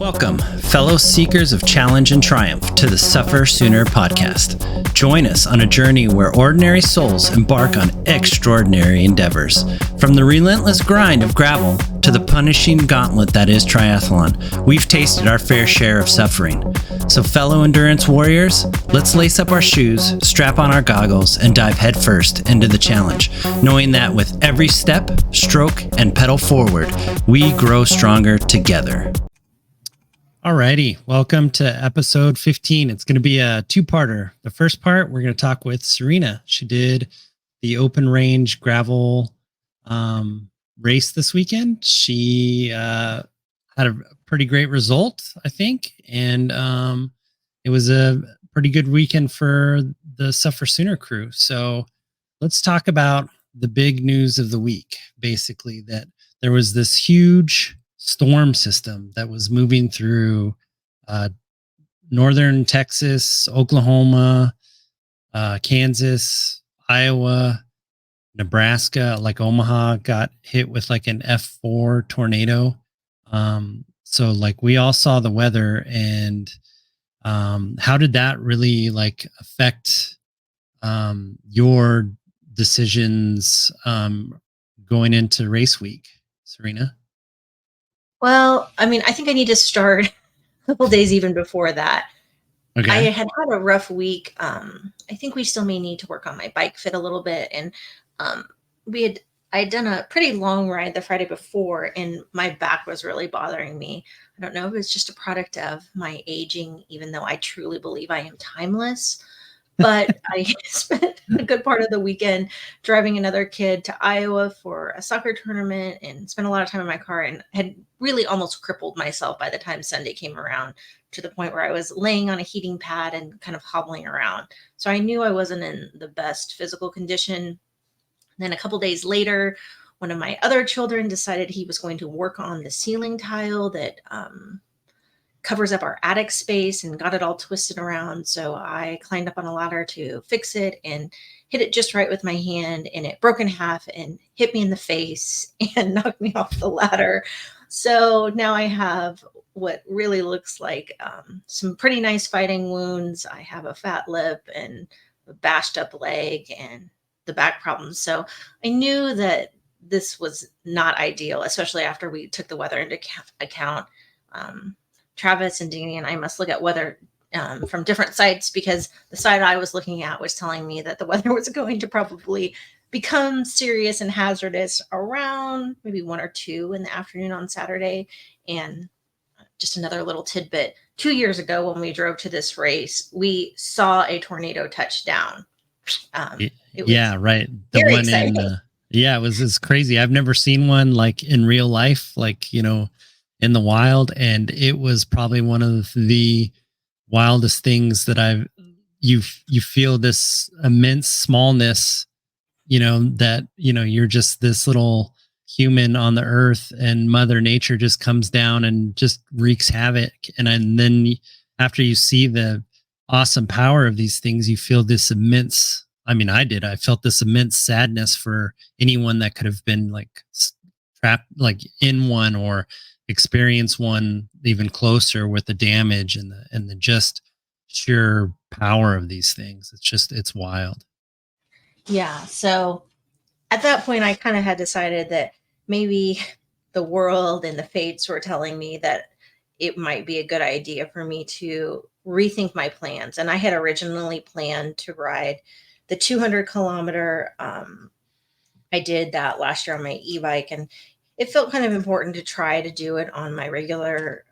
Welcome, fellow seekers of challenge and triumph, to the SufferSooner podcast. Join us on a journey where ordinary souls embark on extraordinary endeavors. From the relentless grind of gravel to the punishing gauntlet that is triathlon, we've tasted our fair share of suffering. So fellow endurance warriors, let's lace up our shoes, strap on our goggles, and dive headfirst into the challenge, knowing that with every step, stroke, and pedal forward, we grow stronger together. Alrighty, welcome to episode 15. It's going to be a two-parter. The first part, we're going to talk with Serena. She did the open range gravel race this weekend. She had a pretty great result, I think, and it was a pretty good weekend for the SufferSooner crew. So let's talk about the big news of the week, basically, that there was this huge storm system that was moving through northern Texas, Oklahoma, Kansas, Iowa, Nebraska, like Omaha got hit with like an F4 tornado. So like we all saw the weather, and how did that really like affect your decisions going into race week, Serena? Well, I mean, I think I need to start a couple days even before that. Okay. I had a rough week. I think we still may need to work on my bike fit a little bit. And I had done a pretty long ride the Friday before, and my back was really bothering me. I don't know if it's just a product of my aging, even though I truly believe I am timeless. But I spent a good part of the weekend driving another kid to Iowa for a soccer tournament and spent a lot of time in my car, and had really almost crippled myself by the time Sunday came around, to the point where I was laying on a heating pad and kind of hobbling around. So I knew I wasn't in the best physical condition. Then a couple days later, one of my other children decided he was going to work on the ceiling tile that covers up our attic space, and got it all twisted around. So I climbed up on a ladder to fix it and hit it just right with my hand, and it broke in half and hit me in the face and knocked me off the ladder. So now I have what really looks like some pretty nice fighting wounds. I have a fat lip and a bashed up leg and the back problems. So I knew that this was not ideal, especially after we took the weather into account. Travis and Danny and I must look at weather from different sites, because the site I was looking at was telling me that the weather was going to probably become serious and hazardous around maybe 1 or 2 in the afternoon on Saturday. And just another little tidbit, 2 years ago when we drove to this race, we saw a tornado touch down. Yeah, right. The very one exciting. it's crazy. I've never seen one like in real life, like, you know, in the wild, and it was probably one of the wildest things that you feel this immense smallness, you know, that, you know, you're just this little human on the earth, and Mother Nature just comes down and just wreaks havoc. And then after you see the awesome power of these things, you feel this immense, I felt this immense sadness for anyone that could have been like trapped like in one, or experience one even closer, with the damage and the just sheer power of these things. It's wild. Yeah. So at that point, I kind of had decided that maybe the world and the fates were telling me that it might be a good idea for me to rethink my plans. And I had originally planned to ride the 200-kilometer. I did that last year on my e-bike, and it felt kind of important to try to do it on my regular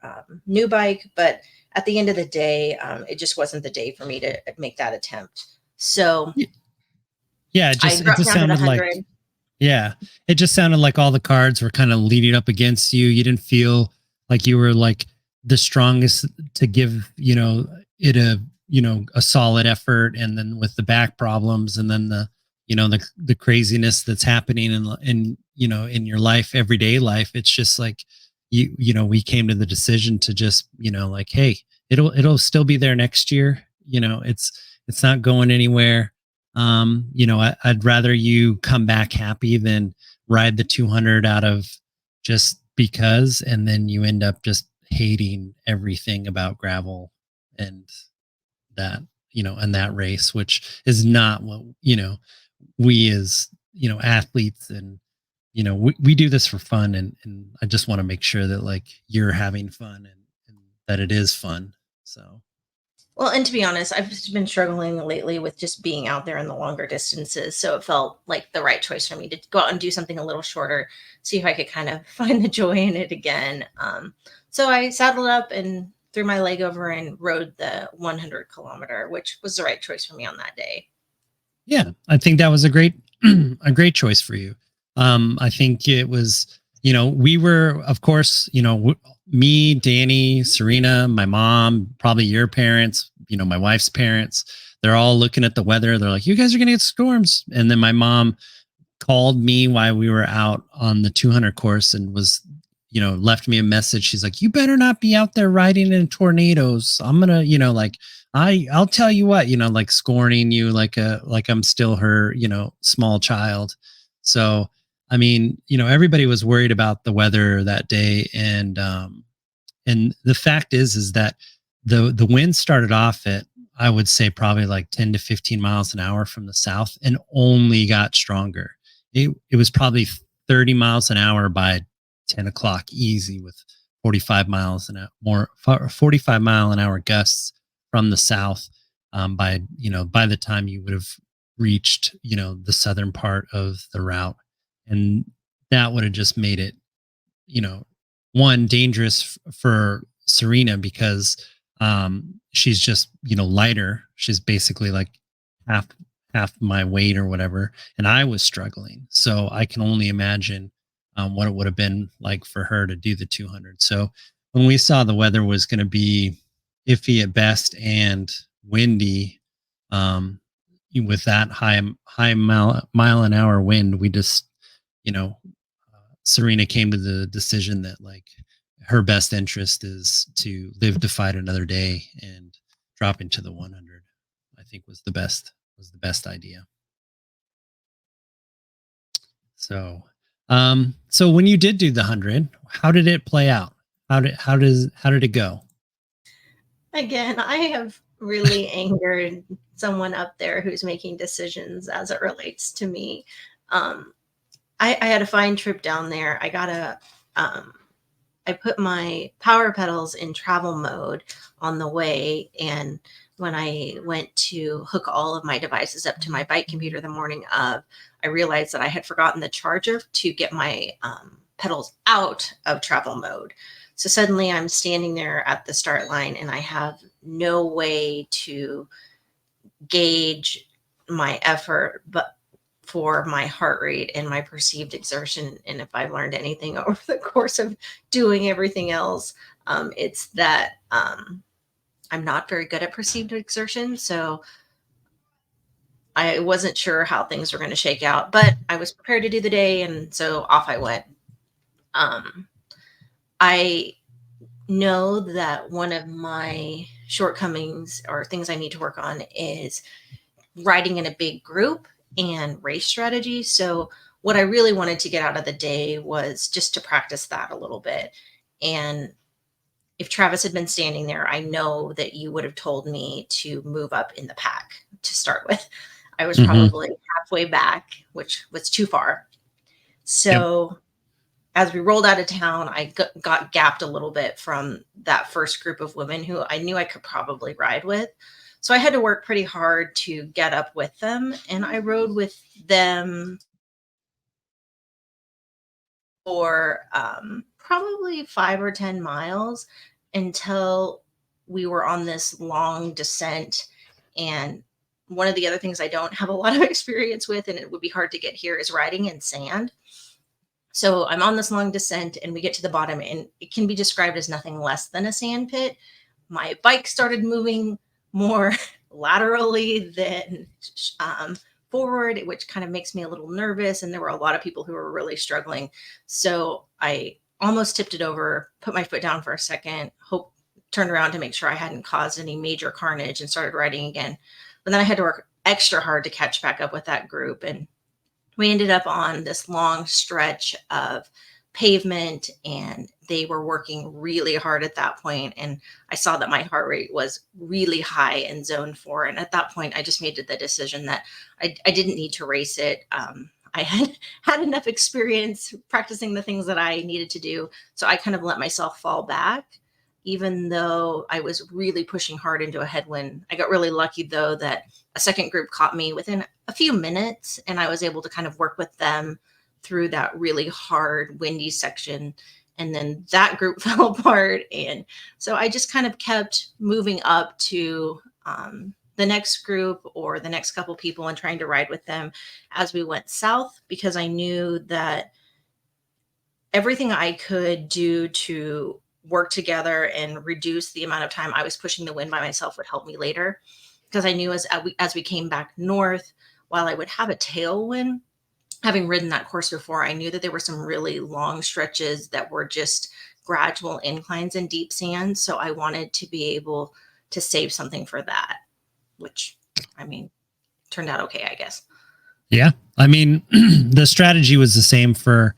new bike. But at the end of the day, it just wasn't the day for me to make that attempt. So yeah, it just sounded like, yeah, it just sounded like all the cards were kind of leading up against you. You didn't feel like you were like the strongest to give, you know, it a solid effort. And then with the back problems, and then the craziness that's happening in you know, in your life, everyday life, it's just like we came to the decision to just, you know, like, hey, it'll still be there next year. You know, it's not going anywhere. You know, I'd rather you come back happy than ride the 200 out of just because, and then you end up just hating everything about gravel and that, and that race, which is not what, we as, athletes and, we do this for fun. And I just want to make sure that like you're having fun and that it is fun. So, Well, and to be honest, I've just been struggling lately with just being out there in the longer distances. So it felt like the right choice for me to go out and do something a little shorter, see if I could kind of find the joy in it again. So I saddled up and threw my leg over and rode the 100 kilometer, which was the right choice for me on that day. yeah, I think that was a great a great choice for you. I think it was, we were, of course, me, Danny, Serena, my mom, probably your parents, my wife's parents. They're all looking at the weather. They're like, "You guys are going to get storms." And then my mom called me while we were out on the 200 course and was, left me a message. She's like, "You better not be out there riding in tornadoes. I'm gonna, like, I'll tell you what, like scorning you like I'm still her, small child." So I mean, everybody was worried about the weather that day, and the fact is that the wind started off at, I would say, probably like 10 to 15 miles an hour from the south and only got stronger. It was probably 30 miles an hour by 10 o'clock easy, with 45 miles an hour, 45-mile-an-hour gusts from the south. By the time you would have reached, the southern part of the route, and that would have just made it, you know, one, dangerous for Serena because she's just, lighter. She's basically like half half my weight or whatever, and I was struggling. So I can only imagine what it would have been like for her to do the 200. So when we saw the weather was going to be iffy at best and windy, um, with that high mile an hour wind, we just, you know, Serena came to the decision that like her best interest is to live to fight another day, and dropping to the 100, I think was the best idea. So, so when you did do the 100, how did it play out? How did it go? Again, I have really angered someone up there who's making decisions as it relates to me. Um, I had a fine trip down there. Um, I put my power pedals in travel mode on the way. And when I went to hook all of my devices up to my bike computer the morning of, I realized that I had forgotten the charger to get my pedals out of travel mode. So suddenly I'm standing there at the start line and I have no way to gauge my effort, but for my heart rate and my perceived exertion. And if I've learned anything over the course of doing everything else, it's that I'm not very good at perceived exertion. So I wasn't sure how things were going to shake out, but I was prepared to do the day. And so off I went. Um, I know that one of my shortcomings or things I need to work on is riding in a big group and race strategy. So what I really wanted to get out of the day was just to practice that a little bit. And if Travis had been standing there, I know that you would have told me to move up in the pack to start with. I was Hmm. probably halfway back, which was too far. Yep. So as we rolled out of town, I got gapped a little bit from that first group of women who I knew I could probably ride with. So I had to work pretty hard to get up with them. And I rode with them for probably 5 or 10 miles until we were on this long descent. And one of the other things I don't have a lot of experience with, and it would be hard to get here, is riding in sand. So I'm on this long descent and we get to the bottom and it can be described as nothing less than a sand pit. My bike started moving more laterally than um, forward, which kind of makes me a little nervous. And there were a lot of people who were really struggling. So I almost tipped it over, put my foot down for a second, turned around to make sure I hadn't caused any major carnage and started riding again. But then I had to work extra hard to catch back up with that group. And we ended up on this long stretch of pavement, and they were working really hard at that point. And I saw that my heart rate was really high in zone 4. And at that point, I just made the decision that I didn't need to race it. I had enough experience practicing the things that I needed to do. So I kind of let myself fall back, even though I was really pushing hard into a headwind. I got really lucky, though, that a second group caught me within a few minutes, and I was able to kind of work with them through that really hard, windy section. And then that group fell apart. And so I just kind of kept moving up to the next group or the next couple people and trying to ride with them as we went south, because I knew that everything I could do to work together and reduce the amount of time I was pushing the wind by myself would help me later. Because I knew as we came back north, while I would have a tailwind, having ridden that course before, I knew that there were some really long stretches that were just gradual inclines and deep sand. So I wanted to be able to save something for that, which, I mean, turned out okay, I guess. Yeah. I mean, the strategy was the same for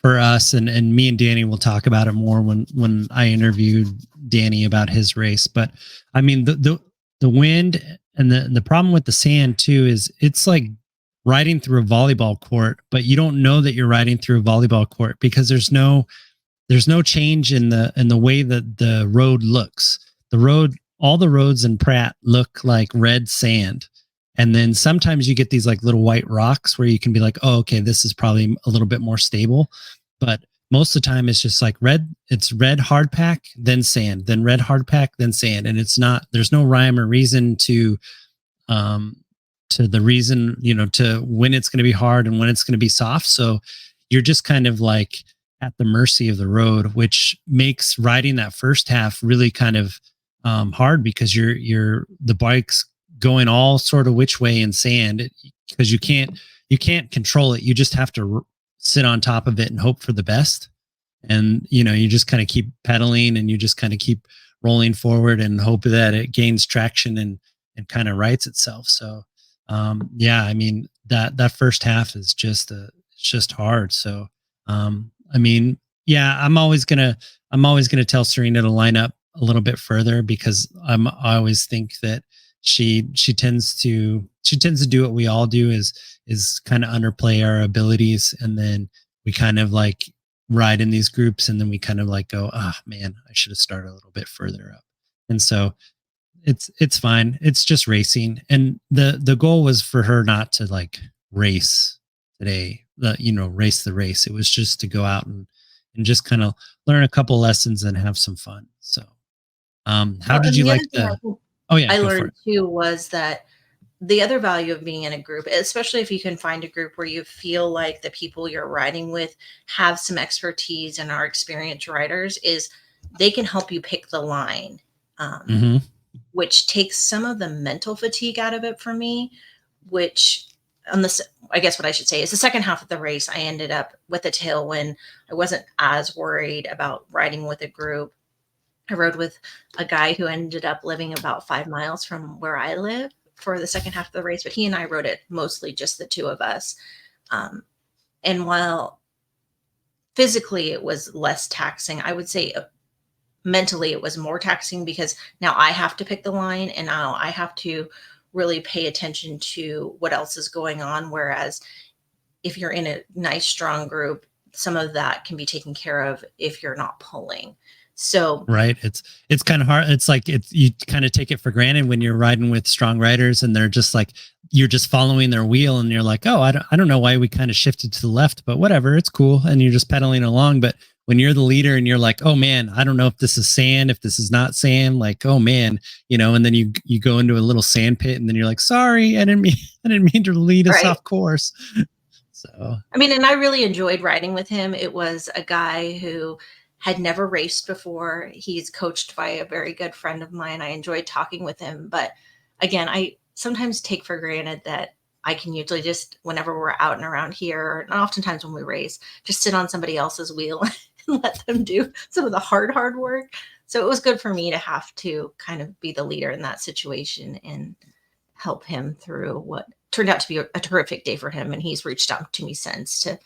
us, and me and Danny will talk about it more when I interviewed Danny about his race. But I mean, the wind and the problem with the sand too is it's like riding through a volleyball court, but you don't know that you're riding through a volleyball court because there's no change in the way that the road looks. All the roads in Pratt look like red sand. And then sometimes you get these like little white rocks where you can be like, oh, okay, this is probably a little bit more stable. But most of the time it's just like it's red hard pack, then sand, then red hard pack, then sand. And there's no rhyme or reason to the reason, to when it's going to be hard and when it's going to be soft. So you're just kind of like at the mercy of the road, which makes riding that first half really kind of hard, because the bike's going all sort of which way in sand, because you can't control it. You just have to sit on top of it and hope for the best. And, you just kind of keep pedaling, and you just kind of keep rolling forward and hope that it gains traction and kind of rights itself. So, yeah, I mean, that first half is just hard. So, I mean, yeah, I'm always going to tell Serena to line up a little bit further, because I always think that she tends to do what we all do, is kind of underplay our abilities. And then we kind of like ride in these groups, and then we kind of like go, man, I should have started a little bit further up. And so it's fine. It's just racing. And the goal was for her not to like race today, race the race. It was just to go out and just kind of learn a couple lessons and have some fun. So, how did you like I learned too was that the other value of being in a group, especially if you can find a group where you feel like the people you're riding with have some expertise and are experienced riders, is they can help you pick the line, which takes some of the mental fatigue out of it for me, which I guess what I should say is the second half of the race, I ended up with a tailwind. I wasn't as worried about riding with a group. I rode with a guy who ended up living about 5 miles from where I live for the second half of the race, but he and I rode it mostly just the two of us. And while physically it was less taxing, I would say mentally it was more taxing, because now I have to pick the line, and now I have to really pay attention to what else is going on. Whereas if you're in a nice, strong group, some of that can be taken care of if you're not pulling. So right, it's kind of hard. It's like you kind of take it for granted when you're riding with strong riders, and they're just like, you're just following their wheel, and you're like, oh, I don't know why we kind of shifted to the left, but whatever, it's cool, and you're just pedaling along. But when you're the leader and you're like, oh man, I don't know if this is sand, if this is not sand, like, oh man, and then you go into a little sand pit, and then you're like, sorry, I didn't mean to lead us off course. So I mean, and I really enjoyed riding with him. It was a guy who had never raced before. He's coached by a very good friend of mine. I enjoyed talking with him. But again, I sometimes take for granted that I can usually just, whenever we're out and around here, and oftentimes when we race, just sit on somebody else's wheel and let them do some of the hard work. So it was good for me to have to kind of be the leader in that situation and help him through what turned out to be a terrific day for him. And he's reached out to me since to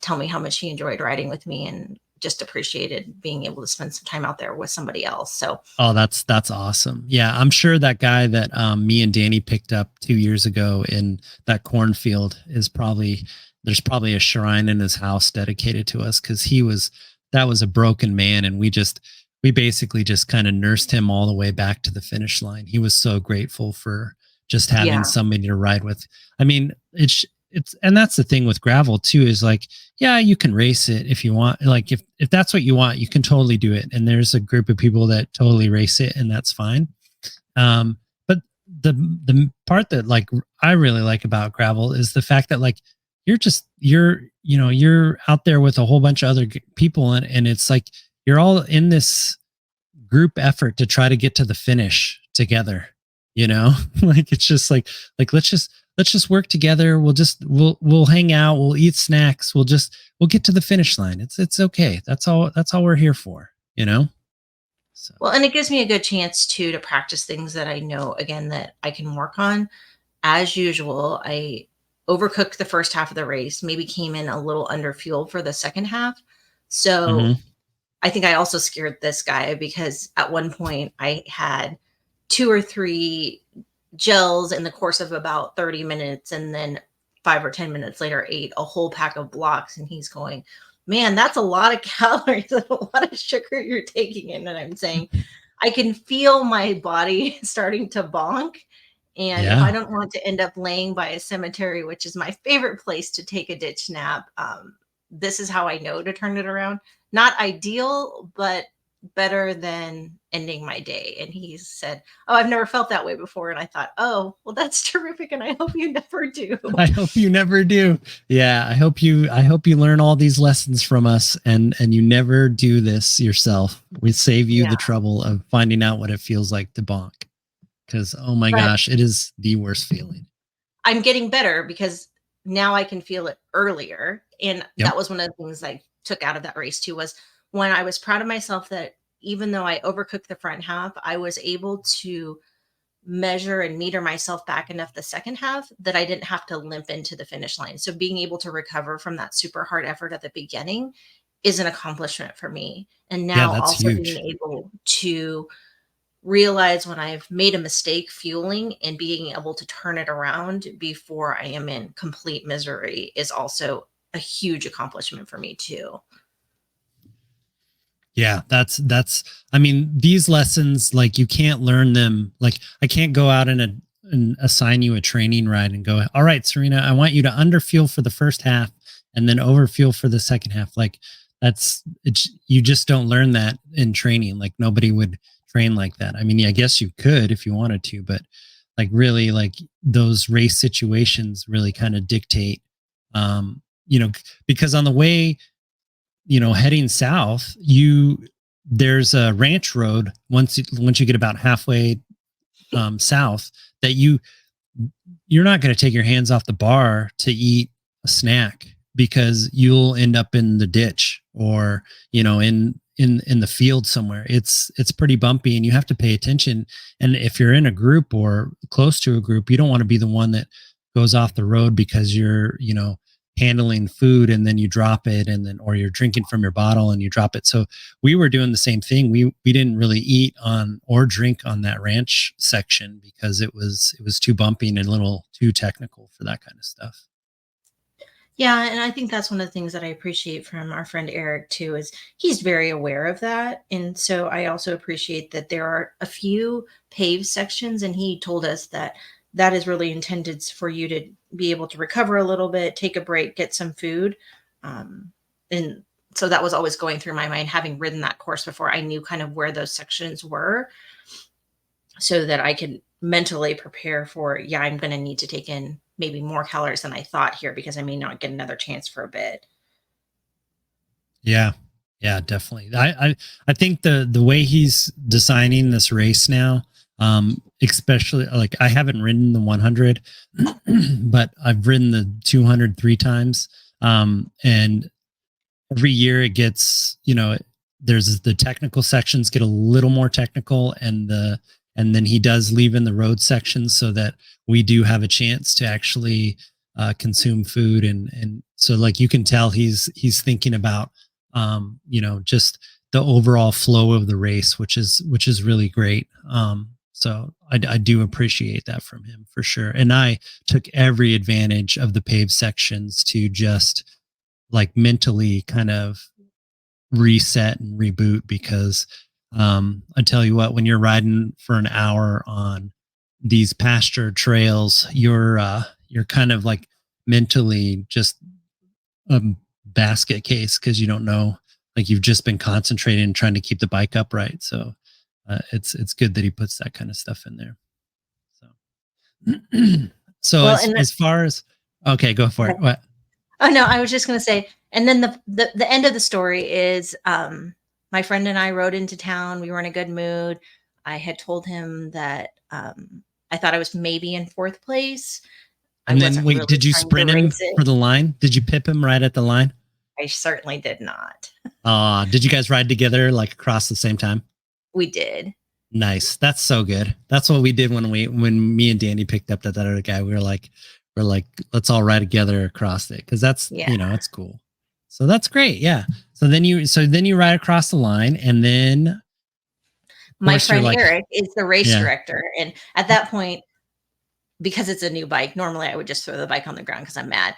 tell me how much he enjoyed riding with me and just appreciated being able to spend some time out there with somebody else. So, oh, that's awesome. Yeah, I'm sure that guy that me and Danny picked up 2 years ago in that cornfield is probably, there's probably a shrine in his house dedicated to us, because that was a broken man, and we basically just kind of nursed him all the way back to the finish line. He was so grateful for just having yeah, somebody to ride with. I mean, it's and that's the thing with gravel too, is like, yeah, you can race it if you want. Like if that's what you want, you can totally do it. And there's a group of people that totally race it, and that's fine. But the part that like I really like about gravel is the fact that like you're out there with a whole bunch of other people, and it's like you're all in this group effort to try to get to the finish together, you know. Like it's just like let's just work together. We'll hang out, we'll eat snacks, we'll get to the finish line. It's okay. That's all we're here for, you know. So well, and it gives me a good chance to practice things that I know, again, that I can work on. As usual, I overcooked the first half of the race, maybe came in a little under fuel for the second half. So mhm. I think I also scared this guy, because at one point I had 2 or 3 gels in the course of about 30 minutes. And then 5 or 10 minutes later, ate a whole pack of blocks. And he's going, man, that's a lot of calories and a lot of sugar you're taking in. And I'm saying, I can feel my body starting to bonk. And if I Yeah. don't want to end up laying by a cemetery, which is my favorite place to take a ditch nap, this is how I know to turn it around. Not ideal, but better than ending my day. And he said, oh, I've never felt that way before. And I thought, oh, well, that's terrific. And I hope you never do. I hope you never do. Yeah, I hope you learn all these lessons from us, and you never do this yourself. We save you Yeah. the trouble of finding out what it feels like to bonk, because oh my But gosh, it is the worst feeling. I'm getting better, because now I can feel it earlier. And Yep. that was one of the things I took out of that race too, was when I was proud of myself that even though I overcooked the front half, I was able to measure and meter myself back enough the second half that I didn't have to limp into the finish line. So being able to recover from that super hard effort at the beginning is an accomplishment for me. And Yeah, now that's also being huge. able to realize when I've made a mistake fueling and being able to turn it around before I am in complete misery is also a huge accomplishment for me too. Yeah, that's I mean, these lessons, like you can't learn them. Like I can't go out and assign you a training ride and go, all right, Serena, I want you to underfuel for the first half and then overfuel for the second half. Like you just don't learn that in training. Like nobody would train like that. I mean, yeah, I guess you could if you wanted to, but like really like those race situations really kind of dictate you know, because on the way, heading south, there's a ranch road once you get about halfway south, that you're not going to take your hands off the bar to eat a snack, because you'll end up in the ditch, or in the field somewhere. It's pretty bumpy, and you have to pay attention. And if you're in a group or close to a group, you don't want to be the one that goes off the road because you're handling food and then you drop it, and then or you're drinking from your bottle and you drop it. So we were doing the same thing. We didn't really eat on or drink on that ranch section because it was too bumpy and a little too technical for that kind of stuff. Yeah, and I think that's one of the things that I appreciate from our friend Eric too, is he's very aware of that. And so I also appreciate that there are a few paved sections, and he told us that that is really intended for you to be able to recover a little bit, take a break, get some food. And so that was always going through my mind, having ridden that course before. I knew kind of where those sections were, so that I could mentally prepare for, yeah, I'm going to need to take in maybe more calories than I thought here, because I may not get another chance for a bit. Yeah. Yeah, definitely. I think the way he's designing this race now, especially like I haven't ridden the 100, but I've ridden the 200 3 times. And every year it gets, there's the technical sections get a little more technical, and then he does leave in the road sections so that we do have a chance to actually consume food, and so like you can tell he's thinking about just the overall flow of the race, which is really great. So I do appreciate that from him for sure. And I took every advantage of the paved sections to just like mentally kind of reset and reboot, because I tell you what, when you're riding for an hour on these pasture trails, you're kind of like mentally just a basket case, because you don't know, like you've just been concentrating and trying to keep the bike upright. So it's good that he puts that kind of stuff in there. So so Well, as far as, okay, go for it. What? Oh no, I was just going to say, and then the end of the story is my friend and I rode into town. We were in a good mood. I had told him that I thought I was maybe in fourth place. I And then wasn't wait, really did you trying to sprint him race it. for the line? Did you pip him right at the line? I certainly did not. Did you guys ride together like across the same time? We did. Nice. That's so good. That's what we did when me and Danny picked up that other guy. We're like, let's all ride together across it, because that's it's cool. So that's great. Yeah. So then you ride across the line, and then my friend Eric is the race director, and at that point, because it's a new bike, normally I would just throw the bike on the ground because I'm mad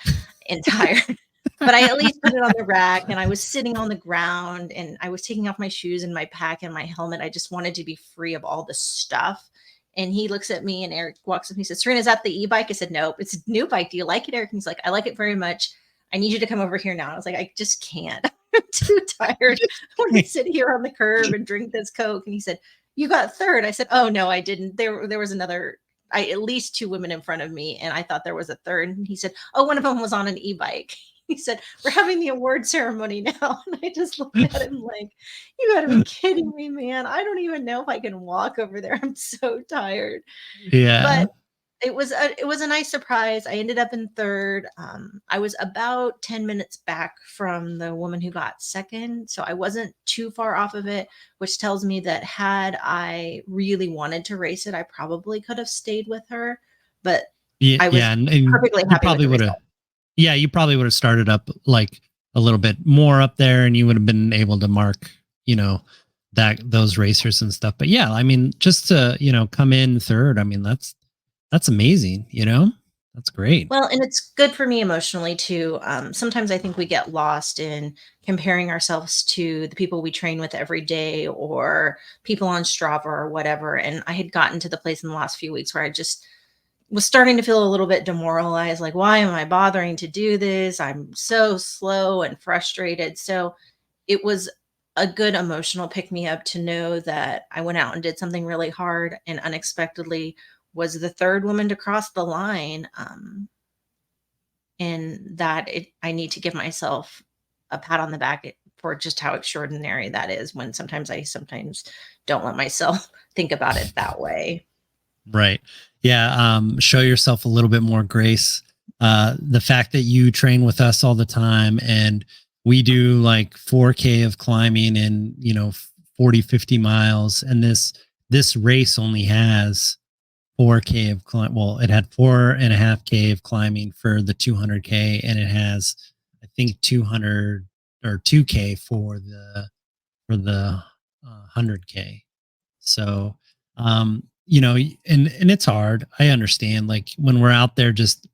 and tired. But I at least put it on the rack, and I was sitting on the ground, and I was taking off my shoes and my pack and my helmet. I just wanted to be free of all this stuff. And he looks at me, and Eric walks up and he says, "Serena, is that the e-bike?" I said, "Nope, it's a new bike. Do you like it, Eric?" And he's like, "I like it very much. I need you to come over here now." And I was like, "I just can't. I'm too tired. I want to sit here on the curb and drink this Coke." And he said, "You got third." I said, "Oh no, I didn't. There was another, at least two women in front of me, and I thought there was a third." And he said, "Oh, one of them was on an e-bike." He said, "We're having the award ceremony now." And I just looked at him like, "You gotta be kidding me, man. I don't even know if I can walk over there. I'm so tired." Yeah. But it was a nice surprise. I ended up in third. I was about 10 minutes back from the woman who got second, so I wasn't too far off of it, which tells me that had I really wanted to race it, I probably could have stayed with her. But I was and perfectly happy with the result. Yeah, you probably would have started up like a little bit more up there, and you would have been able to mark, those racers and stuff. But yeah, I mean, just to, come in third, I mean, that's amazing, that's great. Well, and it's good for me emotionally too. Sometimes I think we get lost in comparing ourselves to the people we train with every day, or people on Strava or whatever. And I had gotten to the place in the last few weeks where I just was starting to feel a little bit demoralized. Like, why am I bothering to do this? I'm so slow and frustrated. So it was a good emotional pick me up to know that I went out and did something really hard, and unexpectedly was the third woman to cross the line. And that I need to give myself a pat on the back for just how extraordinary that is, when I sometimes don't let myself think about it that way. Right. Yeah. Show yourself a little bit more grace. The fact that you train with us all the time, and we do like 4K of climbing and, 40, 50 miles. And this race only has 4K of climb. Well, it had 4.5K of climbing for the 200K, and it has, I think, 200 or 2K for the 100K. So, and it's hard. I understand. Like when we're out there, just,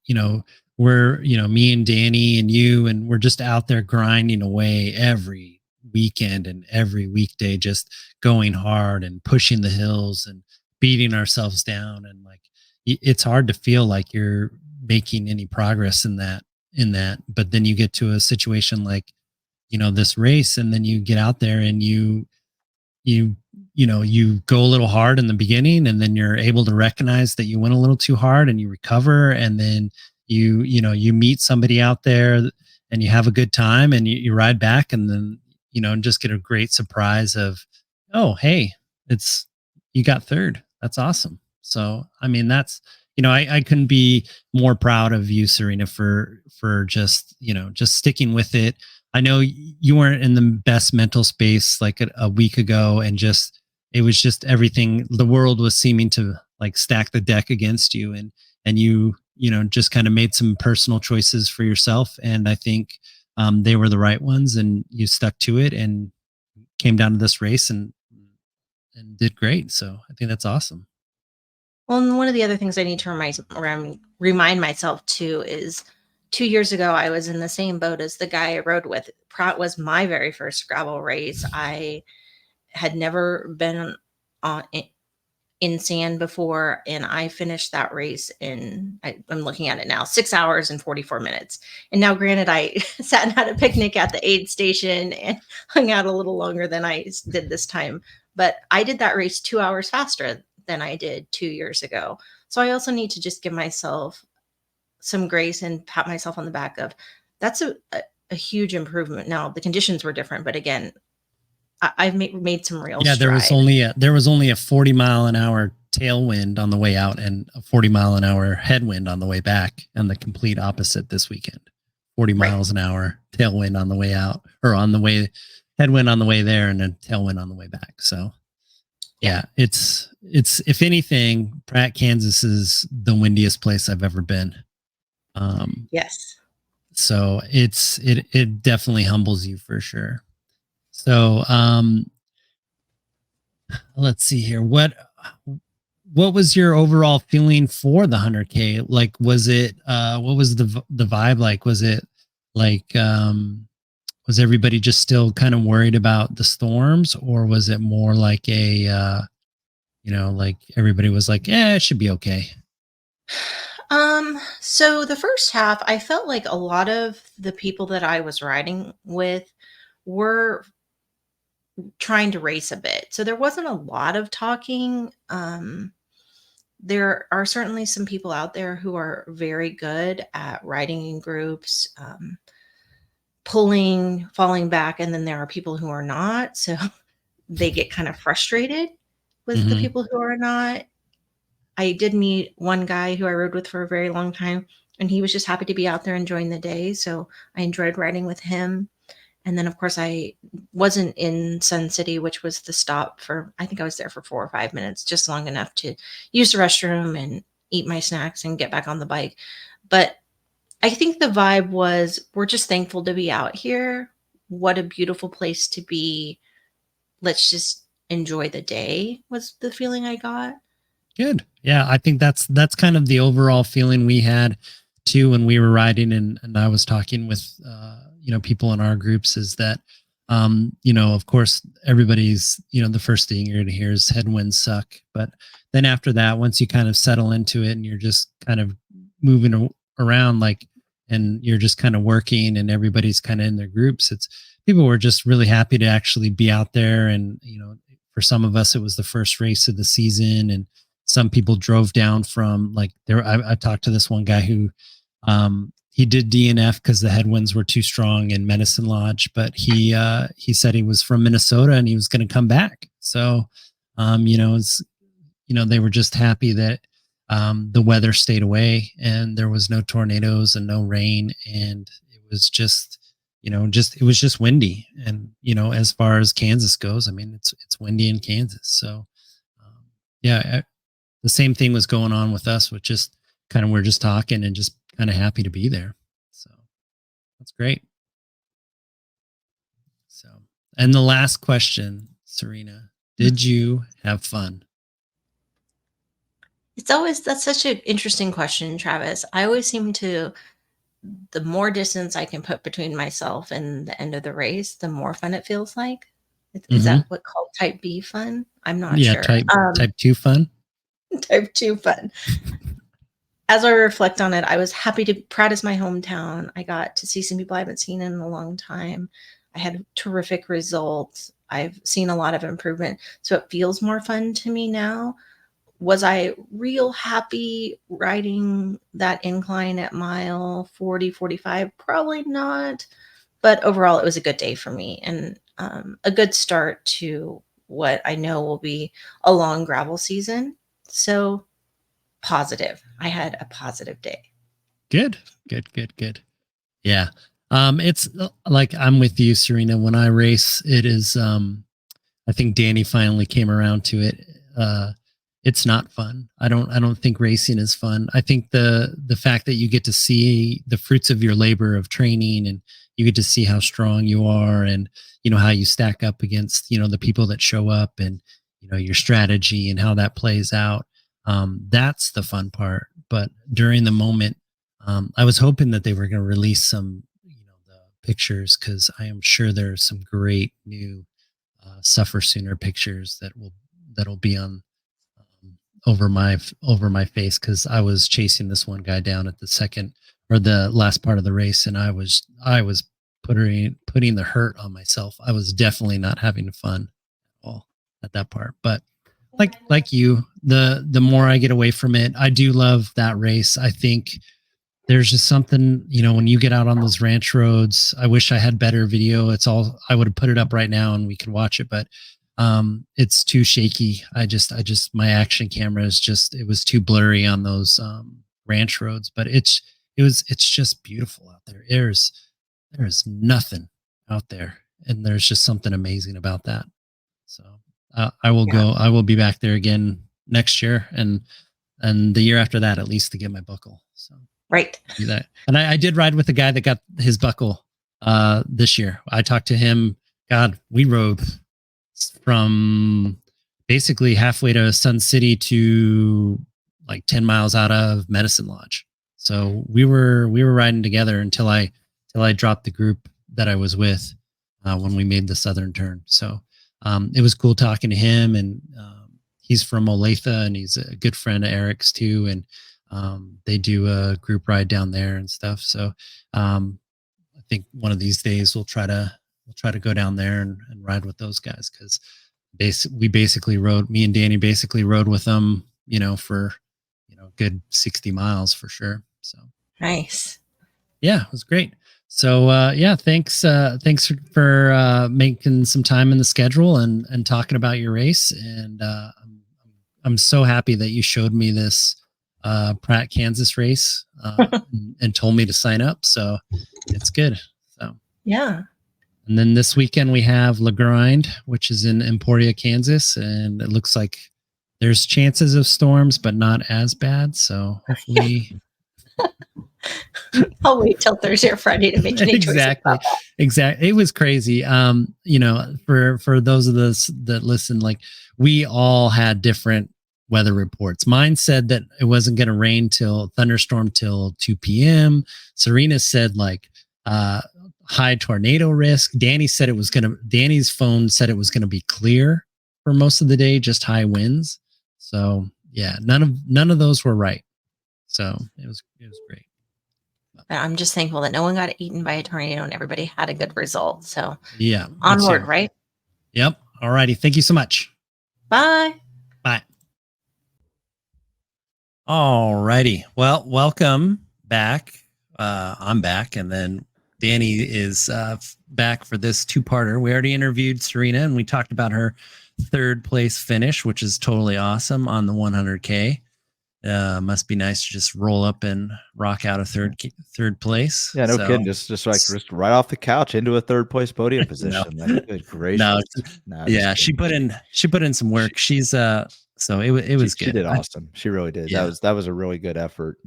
we're, me and Danny and you, and we're just out there grinding away every weekend and every weekday, just going hard and pushing the hills and beating ourselves down. And like, it's hard to feel like you're making any progress in that, but then you get to a situation like, this race, and then you get out there and you go a little hard in the beginning, and then you're able to recognize that you went a little too hard, and you recover, and then you meet somebody out there, and you have a good time, and you ride back, and then and just get a great surprise of, oh, hey, you got third. That's awesome. So I mean, that's, I couldn't be more proud of you, Serena, for just just sticking with it. I know you weren't in the best mental space like a week ago, and it was just everything. The world was seeming to like stack the deck against you, and you just kind of made some personal choices for yourself. And I think they were the right ones, and you stuck to it and came down to this race and did great. So I think that's awesome. Well, and one of the other things I need to remind myself too is 2 years ago, I was in the same boat as the guy I rode with. Pratt was my very first gravel race. I had never been on in sand before, and I finished that race I'm looking at it now, 6 hours and 44 minutes. And now, granted, I sat and had a picnic at the aid station and hung out a little longer than I did this time, but I did that race 2 hours faster than I did 2 years ago. So I also need to just give myself some grace and pat myself on the back of that's a huge improvement. Now the conditions were different, but again, I've made some real stride. There was only a 40-mile-an-hour tailwind on the way out and a 40-mile-an-hour headwind on the way back, and the complete opposite this weekend. 40 miles an hour tailwind on the way out, or on the way, headwind on the way there, and a tailwind on the way back. So yeah, it's if anything, Pratt, Kansas is the windiest place I've ever been. Yes. So it definitely humbles you for sure. So let's see here. What was your overall feeling for the 100K? Like, was it what was the vibe like? Was it like was everybody just still kind of worried about the storms, or was it more like a like everybody was like, yeah, it should be okay? So the first half, I felt like a lot of the people that I was riding with were trying to race a bit. So there wasn't a lot of talking. There are certainly some people out there who are very good at riding in groups, pulling, falling back, and then there are people who are not. So they get kind of frustrated with the people who are not. I did meet one guy who I rode with for a very long time, and he was just happy to be out there enjoying the day. So I enjoyed riding with him. And then, of course, I wasn't in Sun City, which was the stop for, I think I was there for 4 or 5 minutes, just long enough to use the restroom and eat my snacks and get back on the bike. But I think the vibe was, we're just thankful to be out here. What a beautiful place to be. Let's just enjoy the day, was the feeling I got. Good. Yeah, I think that's kind of the overall feeling we had too when we were riding, and I was talking with people in our groups, is that of course everybody's the first thing you're going to hear is headwinds suck, but then after that, once you kind of settle into it and you're just kind of moving around, like, and you're just kind of working and everybody's kind of in their groups, people were just really happy to actually be out there. And for some of us it was the first race of the season, and some people drove down from like there. I talked to this one guy who he did DNF because the headwinds were too strong in Medicine Lodge, but he said he was from Minnesota and he was going to come back. So they were just happy that the weather stayed away and there was no tornadoes and no rain, and it was just it was just windy. And as far as Kansas goes, I mean, it's windy in Kansas. So the same thing was going on with us, with just kind of, we're just talking and just kind of happy to be there. So that's great. So, and the last question, Serena, did you have fun? That's such an interesting question, Travis. I always seem to, the more distance I can put between myself and the end of the race, the more fun it feels like. Is that what called type B fun? I'm not sure. Type 2 fun. Type 2 fun. As I reflect on it, I was happy to, Pratt is my hometown. I got to see some people I haven't seen in a long time. I had terrific results. I've seen a lot of improvement. So it feels more fun to me now. Was I real happy riding that incline at mile 40, 45? Probably not. But overall, it was a good day for me, and a good start to what I know will be a long gravel season. So positive. I had a positive day. Good. Yeah. It's like, I'm with you, Serena. When I race, it is, I think Danny finally came around to it. it's not fun. I don't think racing is fun. I think the fact that you get to see the fruits of your labor of training, and you get to see how strong you are, and how you stack up against the people that show up, and your strategy and how that plays out. That's the fun part. But during the moment, I was hoping that they were going to release some the pictures, because I am sure there's some great new SufferSooner pictures that'll be on over my face, because I was chasing this one guy down at the second or the last part of the race, and I was putting the hurt on myself. I was definitely not having fun at all at that part. But like you, the more I get away from it, I do love that race. I think there's just something, when you get out on those ranch roads. I wish I had better video. I would have put it up right now and we could watch it, but it's too shaky. My action camera it was too blurry on those ranch roads. But it's just beautiful out there. There's nothing out there, and there's just something amazing about that. So I will be back there again next year, and the year after that, at least, to get my buckle. So right. do that. And I did ride with the guy that got his buckle this year. I talked to him. God, we rode from basically halfway to Sun City to like 10 miles out of Medicine Lodge. So we were riding together until I dropped the group that I was with when we made the southern turn. So it was cool talking to him, and he's from Olathe, and he's a good friend of Eric's too. And they do a group ride down there and stuff. So I think one of these days we'll try to go down there and ride with those guys, because me and Danny basically rode with them, for good 60 miles for sure. So nice. Yeah, it was great. So thanks for making some time in the schedule and talking about your race. And I'm so happy that you showed me this Pratt, Kansas race and told me to sign up. So it's good. So yeah. And then this weekend we have La Grind, which is in Emporia, Kansas, and it looks like there's chances of storms, but not as bad. So hopefully. I'll wait till Thursday or Friday to make any Exactly. It was crazy. For those of us that listen, like, we all had different weather reports. Mine said that it wasn't going to rain thunderstorm till 2 p.m. Serena said high tornado risk. Danny's phone said it was going to be clear for most of the day, just high winds. So yeah, none of those were right. So it was great. But I'm just thankful that no one got eaten by a tornado and everybody had a good result. So yeah, onward, right? Yep. All righty. Thank you so much. Bye. Bye. All righty. Well, welcome back. I'm back, and then Danny is back for this two-parter. We already interviewed Serena, and we talked about her third place finish, which is totally awesome on the 100K. Must be nice to just roll up and rock out a third place. Yeah, no kidding. Just right off the couch into a third place podium position. Good gracious. Yeah, she put in some work. She's so it was good. She did awesome. She really did. Yeah. That was a really good effort.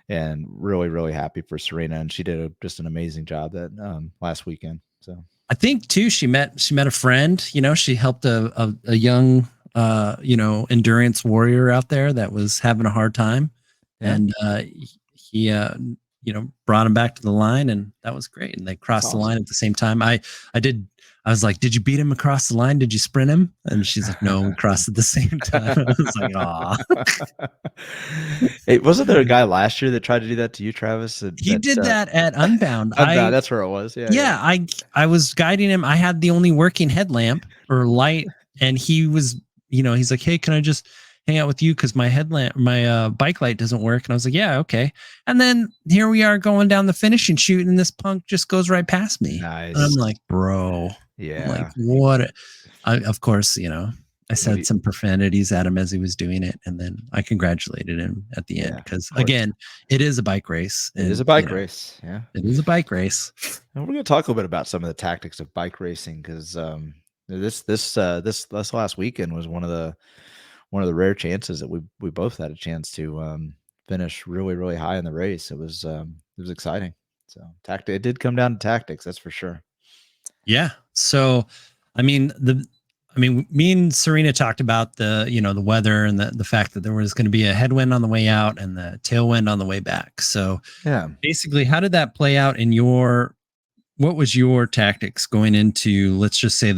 And really, really happy for Serena, and she did just an amazing job that last weekend. So I think too, she met a friend. She helped a young endurance warrior out there that was having a hard time, and he brought him back to the line, and that was great. And they crossed the line at the same time. I was like, did you beat him across the line? Did you sprint him? And she's like, no, we crossed at the same time. I was like, aw. Hey, wasn't there a guy last year that tried to do that to you, Travis? He did that at Unbound. Unbound, that's where it was. Yeah. I was guiding him. I had the only working headlamp or light, and he was, he's like, hey, can I just hang out with you? Cause my bike light doesn't work. And I was like, yeah, okay. And then here we are going down the finishing chute, and this punk just goes right past me. Nice. And I'm like, bro. Yeah. I'm like, what? Of course, I said some profanities at him as he was doing it, and then I congratulated him at the end, because again, it is a bike race. It is a bike race. Yeah, it is a bike race. And we're going to talk a little bit about some of the tactics of bike racing, because this last weekend was one of one of the rare chances that we both had a chance to finish really, really high in the race. It was exciting. So it did come down to tactics, that's for sure. Yeah. So, I mean, me and Serena talked about the weather and the fact that there was going to be a headwind on the way out and the tailwind on the way back. So Yeah. basically, how did that play out what was your tactics going into, let's just say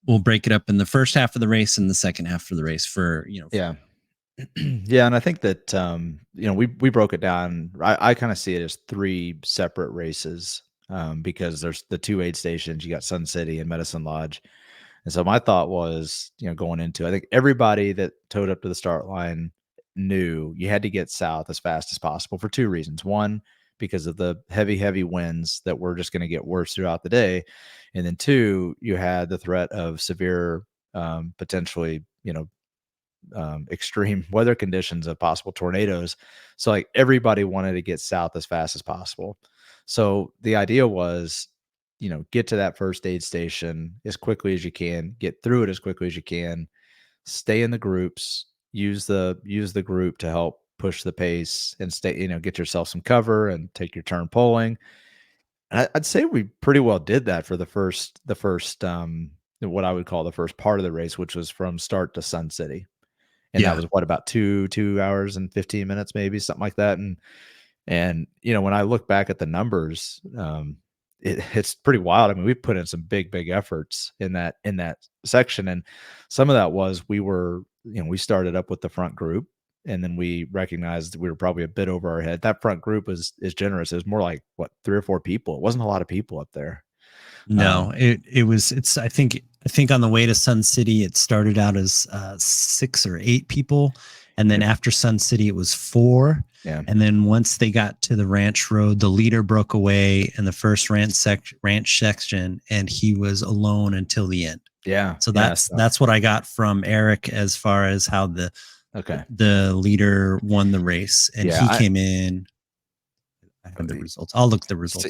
we'll break it up in the first half of the race and the second half of the race for. Yeah. Yeah, and I think that we broke it down. I kind of see it as three separate races because there's the two aid stations. You got Sun City and Medicine Lodge, and so my thought was, going into, I think everybody that towed up to the start line knew you had to get south as fast as possible for two reasons. One, because of the heavy, heavy winds that were just going to get worse throughout the day, and then two, you had the threat of severe, potentially, extreme weather conditions of possible tornadoes. So like everybody wanted to get south as fast as possible. So the idea was, get to that first aid station as quickly as you can, get through it as quickly as you can, stay in the groups, use the group to help push the pace and stay, get yourself some cover and take your turn pulling. And I'd say we pretty well did that for the first what I would call the first part of the race, which was from start to Sun City. And that Yeah. was what, about 2 hours and 15 minutes, maybe something like that. And when I look back at the numbers, it's pretty wild. I mean, we put in some big, big efforts in that section. And some of that was we started up with the front group, and then we recognized we were probably a bit over our head. That front group is generous. It was more like, what, 3 or 4 people. It wasn't a lot of people up there. No, it's I think on the way to Sun City it started out as 6 or 8 people, and then after Sun City it was 4. Yeah. And then once they got to the ranch road, the leader broke away in the first ranch section, and he was alone until the end. Yeah. So yeah, that's what I got from Eric as far as how the leader won the race, and he came in. I have the results. I'll look at the results.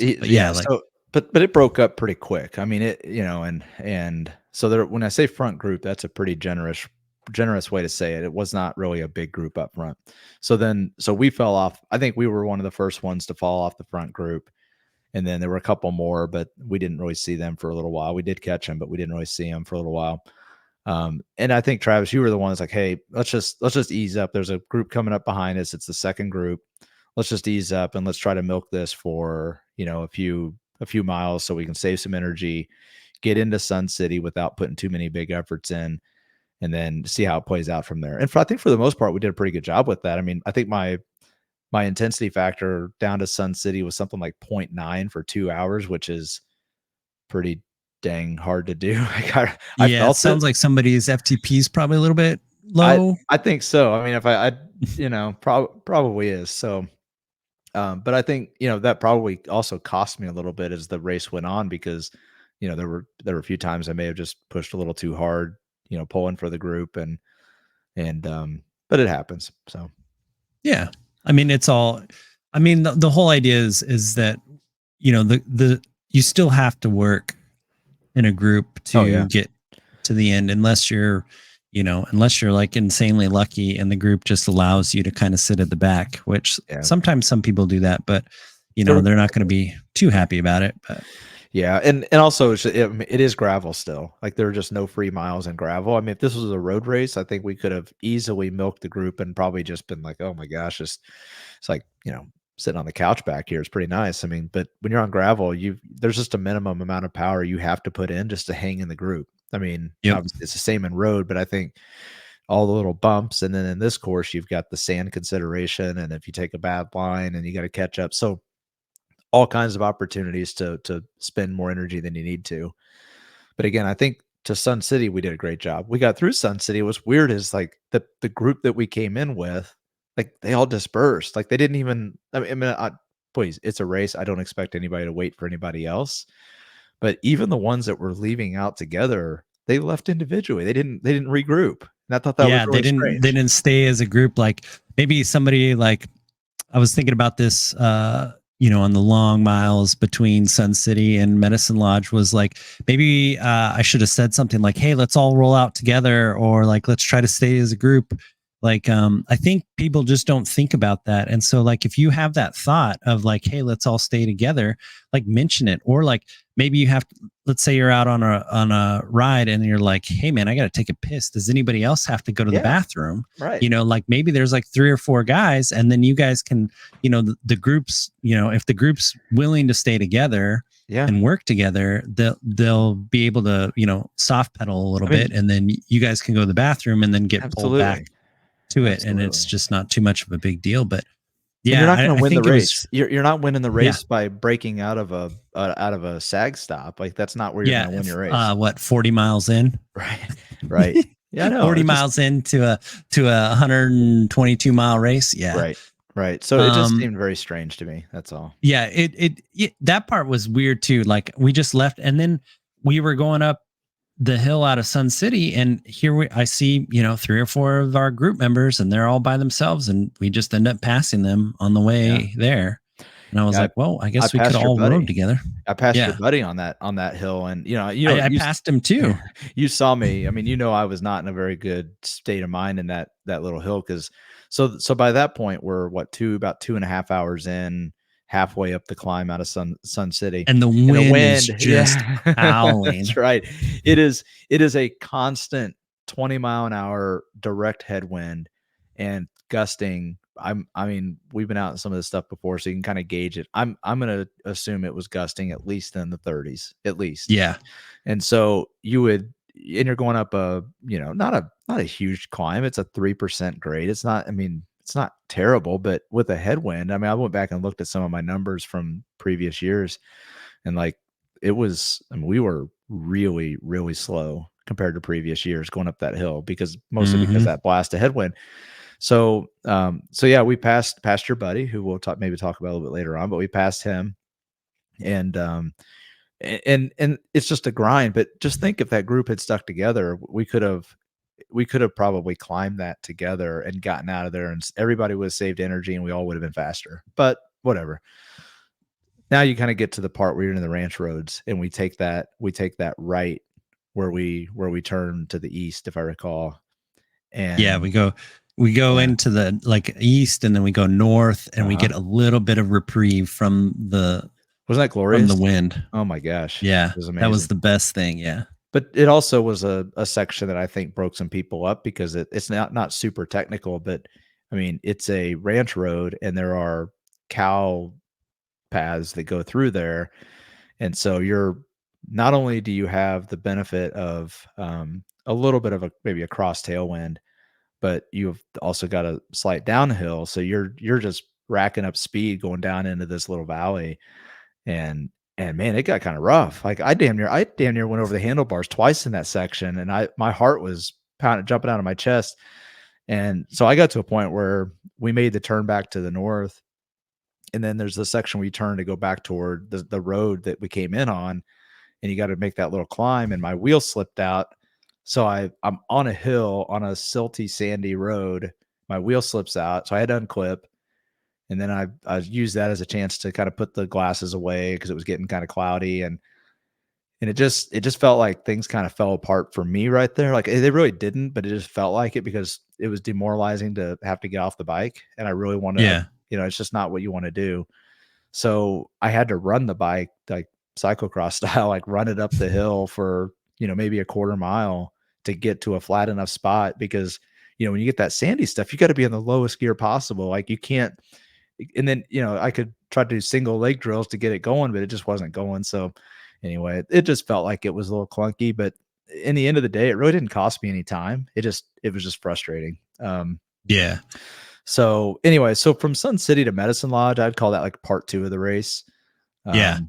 But it broke up pretty quick. I mean, and so there, when I say front group, that's a pretty generous way to say it. It was not really a big group up front. So we fell off. I think we were one of the first ones to fall off the front group. And then there were a couple more, but we didn't really see them for a little while. We did catch them, but we didn't really see them for a little while. And I think, Travis, you were the one that's like, hey, let's just ease up. There's a group coming up behind us. It's the second group. Let's just ease up and let's try to milk this for, a few miles so we can save some energy, get into Sun City without putting too many big efforts in, and then see how it plays out from there. And I think for the most part, we did a pretty good job with that. I mean, I think my intensity factor down to Sun City was something like 0.9 for 2 hours, which is pretty dang hard to do. I felt it sounds like somebody's FTP is probably a little bit low. I think so. I mean, if I probably is. So, but I think, that probably also cost me a little bit as the race went on, because, there were a few times I may have just pushed a little too hard, pulling for the group but it happens. So, yeah, I mean, the whole idea is that, you still have to work in a group to get to the end, unless you're like insanely lucky and the group just allows you to kind of sit at the back, which sometimes some people do that, but they're not going to be too happy about it. But yeah. And also it is gravel still. Like, there are just no free miles in gravel. I mean, if this was a road race, I think we could have easily milked the group and probably just been like, oh my gosh, it's like, sitting on the couch back here is pretty nice. I mean, but when you're on gravel, there's just a minimum amount of power you have to put in just to hang in the group. I mean, obviously it's the same in road, but I think all the little bumps, and then in this course, you've got the sand consideration, and if you take a bad line and you got to catch up, so all kinds of opportunities to spend more energy than you need to. But again, I think to Sun City, we did a great job. We got through Sun City. It was weird, is like the group that we came in with, like, they all dispersed. Like, they didn't even. Please, it's a race. I don't expect anybody to wait for anybody else. But even the ones that were leaving out together, they left individually. They didn't regroup. And I thought that was really strange. They didn't stay as a group. Like, maybe somebody, like, I was thinking about this, on the long miles between Sun City and Medicine Lodge was like, maybe I should have said something like, hey, let's all roll out together, or like, let's try to stay as a group. Like, I think people just don't think about that. And so like, if you have that thought of like, hey, let's all stay together, like mention it. Or like, maybe you have to, let's say you're out on a ride and you're like, hey man, I got to take a piss. Does anybody else have to go to the bathroom? Right. Like maybe there's like 3 or 4 guys, and then you guys can, the groups, if the group's willing to stay together and work together, they'll be able to, soft pedal a little bit, and then you guys can go to the bathroom and then get pulled back to it. And it's just not too much of a big deal. But yeah, and you're not going to win the race. Was, you're not winning the race by breaking out of a sag stop. Like that's not where you're going to win your race. What, 40 miles in? Right. Yeah, no, 40 miles into a 122 mile race. Yeah. Right. So it just seemed very strange to me. That's all. Yeah. It that part was weird too. Like we just left, and then we were going up the hill out of Sun City, and here I see 3 or 4 of our group members, and they're all by themselves, and we just end up passing them on the way there. And I was like, well, I guess we could all rode together. I passed your buddy on that hill, and I passed him too. You saw me. I mean, I was not in a very good state of mind in that little hill, because so by that point we're about 2.5 hours in, halfway up the climb out of Sun City, and the wind is just howling. That's right. It is a constant 20 mile an hour direct headwind and gusting. I mean, we've been out in some of this stuff before, so you can kind of gauge it. I'm going to assume it was gusting at least in the 30s, at least. Yeah. And so you're going up not a huge climb. It's a 3% grade. It's not, it's not terrible, but with a headwind, I went back and looked at some of my numbers from previous years, and like it was, we were really, really slow compared to previous years going up that hill, because mostly because that blast of headwind. So yeah, we passed your buddy, who we'll maybe talk about a little bit later on, but we passed him, and it's just a grind. But just think, if that group had stuck together, we could have probably climbed that together and gotten out of there, and everybody would have saved energy, and we all would have been faster. But whatever. Now you kind of get to the part where you're in the ranch roads, and we take that right where we turn to the east, if I recall. And yeah, we go into the like east, and then we go north, and we get a little bit of reprieve from the. Wasn't that glorious? From the wind. Oh my gosh. Yeah. That was the best thing. Yeah. But it also was a section that I think broke some people up, because it's not super technical, but it's a ranch road, and there are cow paths that go through there. And so not only do you have the benefit of a little bit of maybe a cross tailwind, but you've also got a slight downhill. So you're just racking up speed going down into this little valley. And man, it got kind of rough. Like I damn near went over the handlebars twice in that section, and my heart was jumping out of my chest. And so I got to a point where we made the turn back to the north, and then there's the section where you turn to go back toward the road that we came in on, and you got to make that little climb, and my wheel slipped out. So I'm on a hill on a silty, sandy road. My wheel slips out, so I had to unclip. And then I used that as a chance to kind of put the glasses away, because it was getting kind of cloudy, and it just felt like things kind of fell apart for me right there. Like they really didn't, but it just felt like it, because it was demoralizing to have to get off the bike, and I really wanted to, it's just not what you want to do. So I had to run the bike like cyclocross style, like run it up the hill for maybe a quarter mile to get to a flat enough spot, because when you get that sandy stuff, you got to be in the lowest gear possible. Like you can't. And then, I could try to do single leg drills to get it going, but it just wasn't going. So anyway, it just felt like it was a little clunky, but in the end of the day, it really didn't cost me any time. It was just frustrating. Yeah. So anyway, so from Sun City to Medicine Lodge, I'd call that like part 2 of the race. There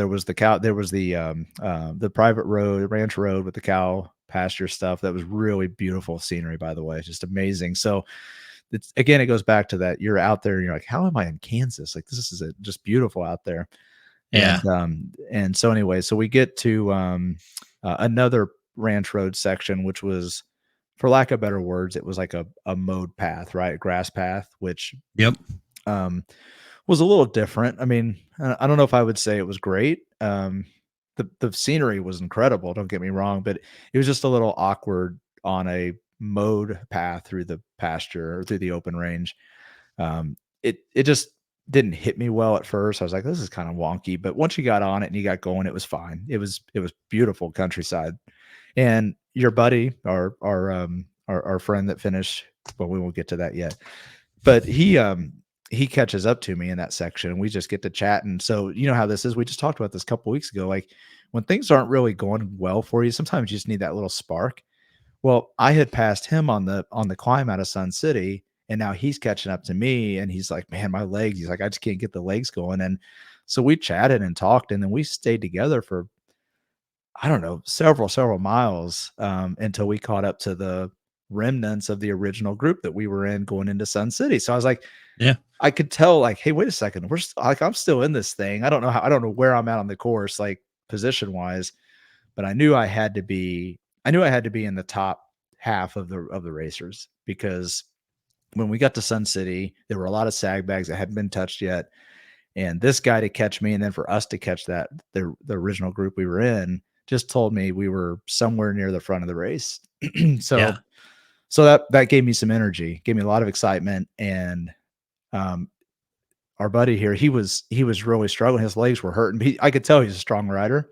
was the private road, ranch road with the cow pasture stuff. That was really beautiful scenery, by the way, just amazing. So it goes back to that. You're out there and you're like, how am I in Kansas? Like, this is just beautiful out there. Yeah. And so anyway, so we get to another ranch road section, which was, for lack of better words, it was like a mowed path, right? A grass path, which was was a little different. I mean, I don't know if I would say it was great. The scenery was incredible, don't get me wrong, but it was just a little awkward on a mowed path through the pasture or through the open range. It just didn't hit me well at first. I was like, this is kind of wonky, but once you got on it and you got going, it was fine. It was beautiful countryside. And your buddy, our friend that finished, well, we won't get to that yet, but he catches up to me in that section and we just get to chat. And so, you know how this is. We just talked about this a couple weeks ago. Like when things aren't really going well for you, sometimes you just need that little spark. Well, I had passed him on the climb out of Sun City, and now he's catching up to me, and he's like, "Man, my legs." He's like, "I just can't get the legs going." And so we chatted and talked, and then we stayed together for I don't know several miles until we caught up to the remnants of the original group that we were in going into Sun City. So I was like, Yeah. I could tell, like, hey, wait a second, we're like, I'm still in this thing. I don't know where I'm at on the course, like position wise, but I knew I had to be in the top half of the racers because when we got to Sun City, there were a lot of sandbags that hadn't been touched yet. And this guy to catch me, and then for us to catch the original group we were in, just told me we were somewhere near the front of the race. so Yeah. so that gave me some energy, gave me a lot of excitement. And our buddy here, he was really struggling. His legs were hurting. I could tell he's a strong rider,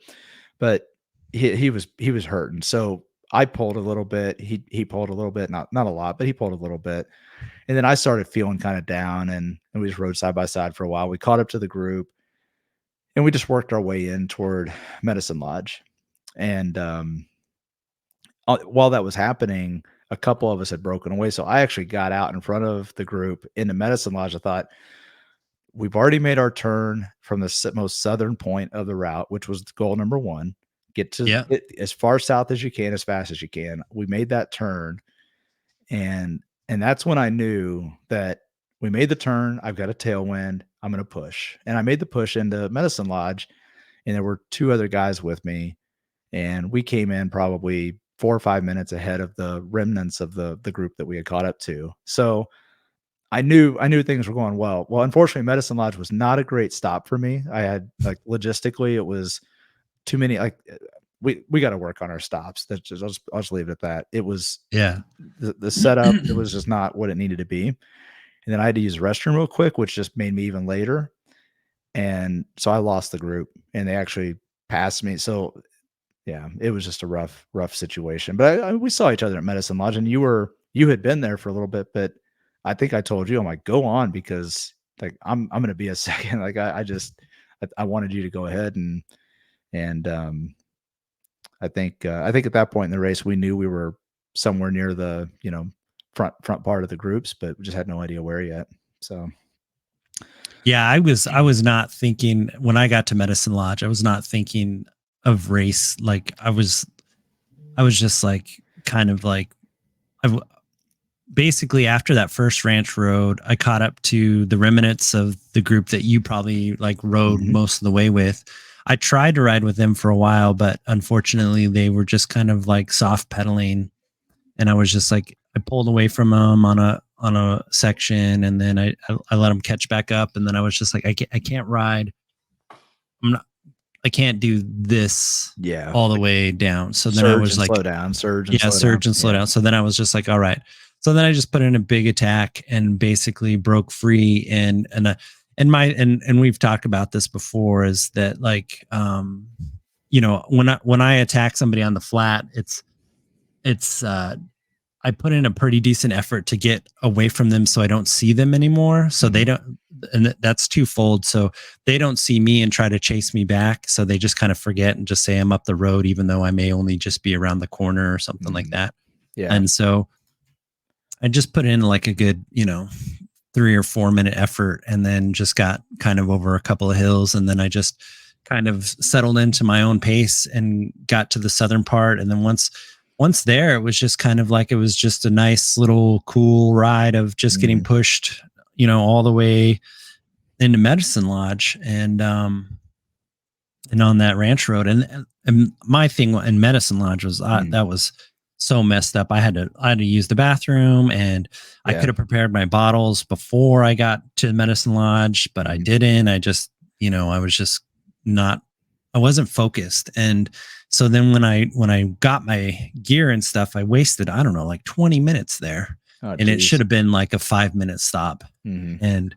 but he was hurting. So I pulled a little bit. He pulled a little bit, not a lot, but he pulled a little bit. And then I started feeling kind of down, and we just rode side by side for a while. We caught up to the group, and we just worked our way in toward Medicine Lodge. And while that was happening, a couple of us had broken away. So I actually got out in front of the group into Medicine Lodge. I thought, we've already made our turn from the most southern point of the route, which was goal number one. Get as far south as you can, as fast as you can. We made that turn. And that's when I knew that we made the turn. I've got a tailwind. I'm going to push. And I made the push into Medicine Lodge, and there were two other guys with me. And we came in probably 4 or 5 minutes ahead of the remnants of the group that we had caught up to. So I knew things were going well. Well, unfortunately, Medicine Lodge was not a great stop for me. I had, like, logistically, it was too many. Like, we got to work on our stops. That's just, I'll just leave it at that. It was the setup. It was just not what it needed to be. And then I had to use the restroom real quick, which just made me even later. And so I lost the group, and they actually passed me. So yeah, it was just a rough situation. But we saw each other at Medicine Lodge, and you had been there for a little bit, but I think I told you, I'm like, go on, because like I'm going to be a second. Like I wanted you to go ahead, and I think at that point in the race, we knew we were somewhere near the, front part of the groups, but we just had no idea where yet. So yeah, I was not thinking when I got to Medicine Lodge, I was not thinking of race. Like I was just like, kind of like, basically after that first ranch road, I caught up to the remnants of the group that you probably like rode most of the way with. I tried to ride with them for a while, but unfortunately they were just kind of like soft pedaling. And I was just like, I pulled away from them on a section, and then I let them catch back up. And then I was just like, I can't ride. I can't do this all the way down. So then I was like, slow down, surge and slow down. So then I was just like, all right. So then I just put in a big attack and basically broke free. And we've talked about this before, is that like, when I attack somebody on the flat, it's I put in a pretty decent effort to get away from them so I don't see them anymore. So they don't, and that's twofold. So they don't see me and try to chase me back. So they just kind of forget and just say I'm up the road, even though I may only just be around the corner or something like that. Yeah. And so I just put in like a good, 3 or 4 minute effort, and then just got kind of over a couple of hills. And then I just kind of settled into my own pace and got to the southern part. And then once there, it was just kind of like, it was just a nice little cool ride of just getting pushed, all the way into Medicine Lodge and on that ranch road. And my thing in Medicine Lodge was, that was so messed up. I had to use the bathroom, and I Yeah. could have prepared my bottles before I got to Medicine Lodge, but I didn't. I just, I was just not, I wasn't focused. And so then when I got my gear and stuff, I wasted, I don't know, like 20 minutes there. Oh, And it should geez. have been like a 5-minute stop. Mhm. And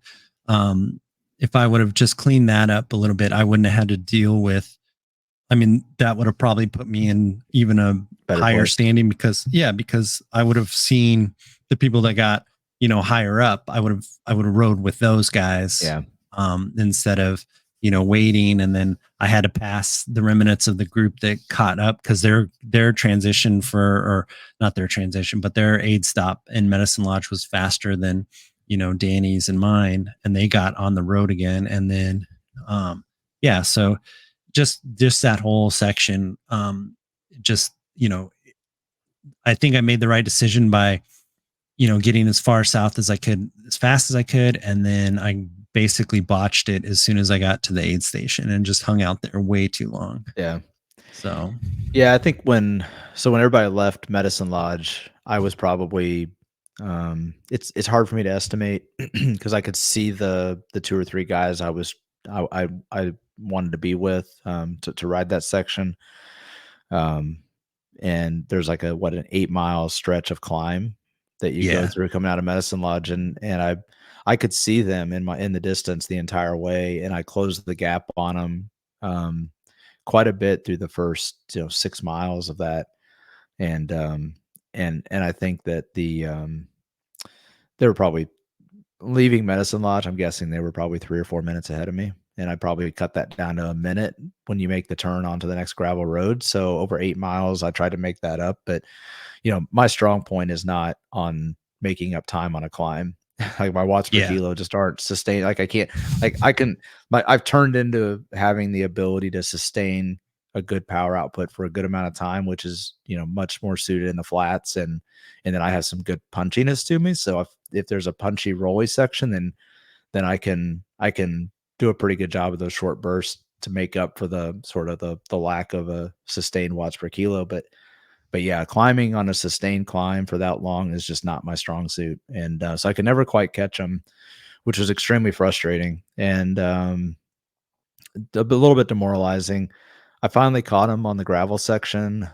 if I would have just cleaned that up a little bit, I wouldn't have had to deal with, I mean, that would have probably put me in even a Better higher place. standing because I would have seen the people that got, higher up. I would have rode with those guys Yeah. instead of, waiting. And then I had to pass the remnants of the group that caught up because their transition or not their transition, but their aid stop in Medicine Lodge was faster than, Danny's and mine. And they got on the road again. And then, so just that whole section, just, I think I made the right decision by, getting as far south as I could, as fast as I could. And then I basically botched it as soon as I got to the aid station and just hung out there way too long. Yeah. So, Yeah, I think when everybody left Medicine Lodge, I was probably it's hard for me to estimate because I could see the 2 or 3 guys I wanted to be with to ride that section. Um and there's like an 8-mile stretch of climb that you go yeah. through coming out of Medicine Lodge, and I could see them in the distance the entire way, and I closed the gap on them quite a bit through the first 6 miles of that, and I think that they were probably leaving Medicine Lodge. I'm guessing they were probably 3 or 4 minutes ahead of me, and I probably cut that down to a minute when you make the turn onto the next gravel road. So over 8 miles, I tried to make that up, but my strong point is not on making up time on a climb. Like my watts per Yeah. kilo just aren't sustained. Like I can't, like I've turned into having the ability to sustain a good power output for a good amount of time, which is, much more suited in the flats, and then I have some good punchiness to me. So if there's a punchy rolly section, then I can do a pretty good job of those short bursts to make up for the sort of the lack of a sustained watts per kilo. But yeah, climbing on a sustained climb for that long is just not my strong suit, and so I could never quite catch them, which was extremely frustrating and little bit demoralizing. I finally caught him on the gravel section,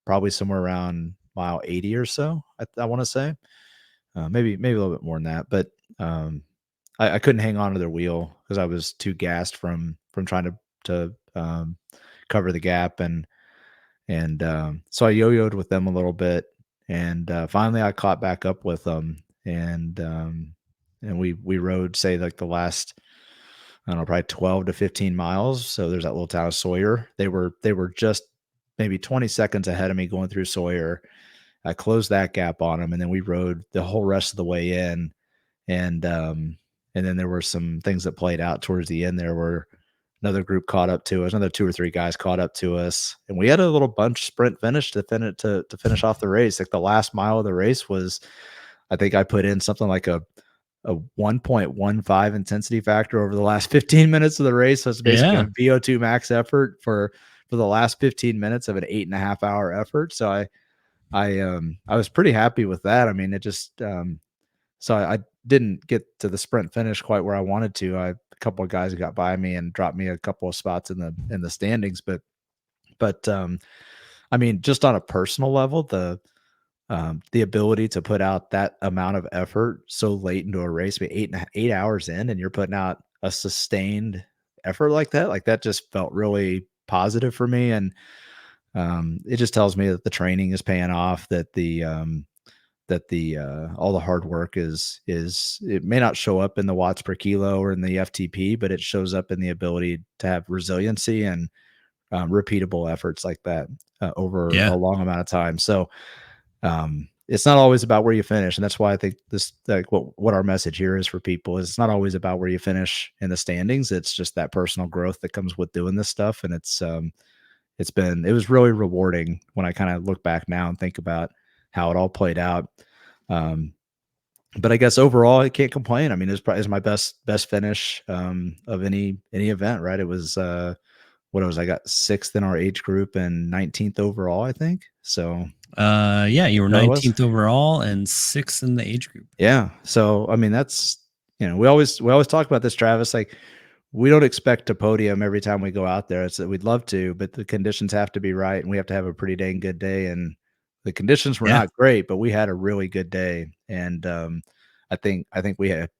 probably somewhere around mile 80 or so. I want to say, maybe a little bit more than that, but I couldn't hang on to their wheel because I was too gassed from trying to cover the gap, and so I yo-yoed with them a little bit, and finally I caught back up with them, and we rode, say, like the last, I don't know, probably 12 to 15 miles. So there's that little town of Sawyer. They were just maybe 20 seconds ahead of me going through Sawyer. I closed that gap on them, and then we rode the whole rest of the way in, and then there were some things that played out towards the end there where another group caught up to us, another 2 or 3 guys caught up to us, and we had a little bunch sprint finish to finish off the race. Like the last mile of the race was, I think I put in something like a 1.15 intensity factor over the last 15 minutes of the race. So it's basically Yeah. a VO2 max effort for the last 15 minutes of an 8.5 hour effort. So I was pretty happy with that. I mean, it just so I didn't get to the sprint finish quite where I wanted to. A couple of guys got by me and dropped me a couple of spots in the standings, but I mean, just on a personal level, the ability to put out that amount of effort so late into a race, 8 hours in, and you're putting out a sustained effort like that just felt really positive for me. And it just tells me that the training is paying off, that the all the hard work is it may not show up in the watts per kilo or in the FTP, but it shows up in the ability to have resiliency and repeatable efforts like that over a Yeah. long amount of time. So it's not always about where you finish, and that's why I think this, like, what our message here is for people is it's not always about where you finish in the standings. It's just that personal growth that comes with doing this stuff, and it was really rewarding when I kind of look back now and think about how it all played out. Um, but I guess overall, I can't complain. I mean, it's probably my best finish of any event. Right? It was I got 6th in our age group and 19th overall, I think. So yeah, you were 19th overall and 6th in the age group. Yeah. So I mean, that's, we always talk about this, Travis. Like, we don't expect a podium every time we go out there. It's that we'd love to, but the conditions have to be right, and we have to have a pretty dang good day. And the conditions were not great, but we had a really good day. And I think we had,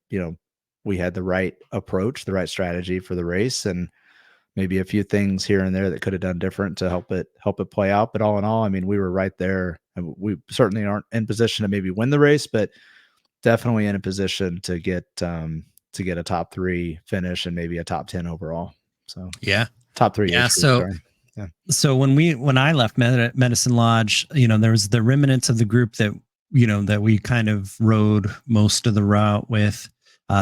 we had the right approach, the right strategy for the race, and maybe a few things here and there that could have done different to help it play out. But all in all, I mean, we were right there, and we certainly aren't in position to maybe win the race, but definitely in a position to get a top 3 finish and maybe a top 10 overall. So top 3. Yeah. So when I left Medicine Lodge, there was the remnants of the group that, that we kind of rode most of the route with.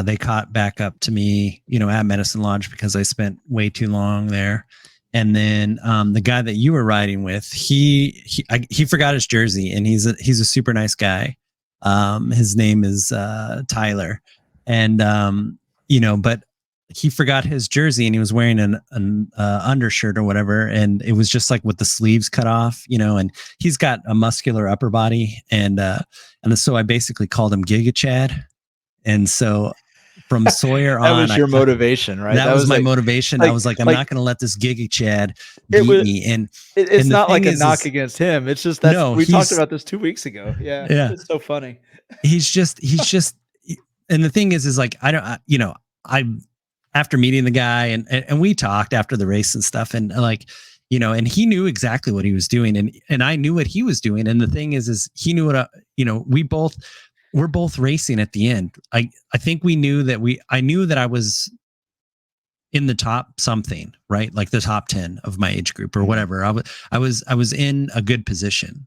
They caught back up to me, at Medicine Lodge because I spent way too long there. And then the guy that you were riding with, he forgot his jersey, and he's a super nice guy. His name is Tyler, and but he forgot his jersey, and he was wearing an undershirt or whatever, and it was just like with the sleeves cut off, and he's got a muscular upper body, and so I basically called him Giga Chad. And so from Sawyer that on, was your motivation, right? That was my motivation. I was like, I'm not going to let this Giga Chad beat me. And it's not like a knock against him. It's just that we talked about this 2 weeks ago. Yeah. It's so funny. He's just, and the thing is like, after meeting the guy and we talked after the race and stuff, and like, and he knew exactly what he was doing, and I knew what he was doing. And the thing is he knew what, we're both racing at the end. I think we knew that I knew that I was in the top something, right? Like the top 10 of my age group or whatever. I was in a good position.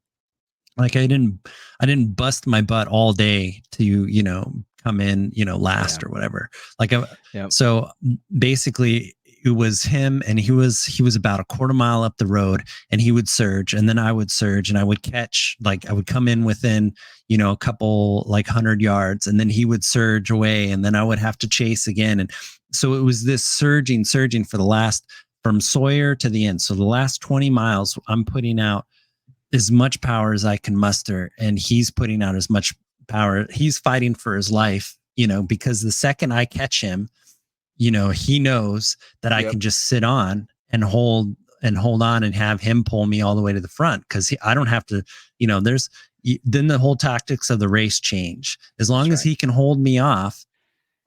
Like I didn't bust my butt all day to, come in, last or whatever. Like, so basically it was him, and he was about a quarter mile up the road, and he would surge, and then I would surge, and I would catch, like I would come in within, a couple like 100 yards, and then he would surge away, and then I would have to chase again. And so it was this surging for the last, from Sawyer to the end. So the last 20 miles, I'm putting out as much power as I can muster, and he's putting out as much power. He's fighting for his life, because the second I catch him, he knows that I can just sit on and hold on and have him pull me all the way to the front, because I don't have to, then the whole tactics of the race change. As long as he can hold me off,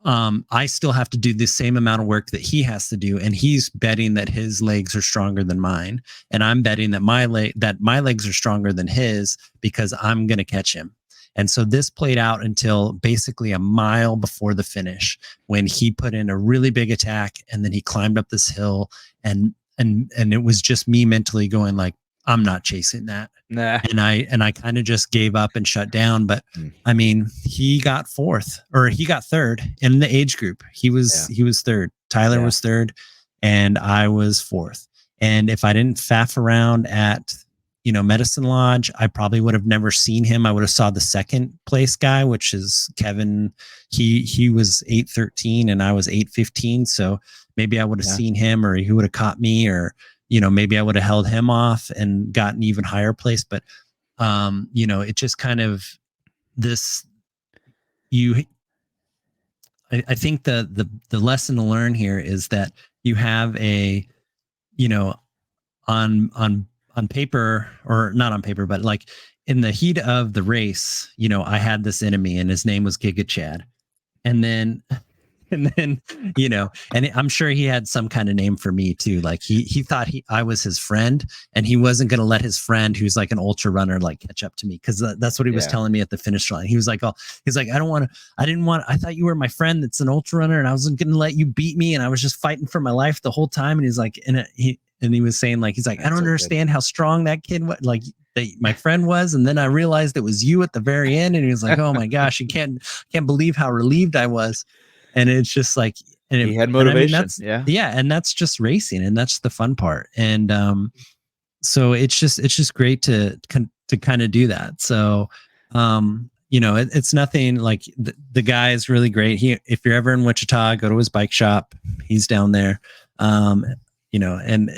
I still have to do the same amount of work that he has to do. And he's betting that his legs are stronger than mine. And I'm betting that my legs are stronger than his, because I'm going to catch him. And so this played out until basically a mile before the finish, when he put in a really big attack, and then he climbed up this hill, and it was just me mentally going like, I'm not chasing that. Nah. And I kind of just gave up and shut down. But I mean, he got third in the age group. He was third. Tyler was third, and I was fourth. And if I didn't faff around at, Medicine Lodge, I probably would have never seen him. I would have saw the second place guy, which is Kevin. He was 8:13 and I was 8:15. So maybe I would have seen him, or he would have caught me, or, maybe I would have held him off and gotten even higher place. But, it just kind of I think the lesson to learn here is that you have a, on paper, or not on paper, but like in the heat of the race, I had this enemy, and his name was Giga Chad. And then, and I'm sure he had some kind of name for me too. Like he thought I was his friend, and he wasn't going to let his friend, who's like an ultra runner, like catch up to me. Cause that's what he was telling me at the finish line. He was like, I thought you were my friend that's an ultra runner, and I wasn't going to let you beat me. And I was just fighting for my life the whole time. And he's like, and he was saying, like, he's like, I don't understand how strong that kid was, like my friend was. And then I realized it was you at the very end. And he was like, oh my gosh, you can't believe how relieved I was. And it's just like, he had motivation. And that's just racing, and that's the fun part. And so it's just great to kind of do that. So it's nothing like the guy is really great. If you're ever in Wichita, go to his bike shop. He's down there. and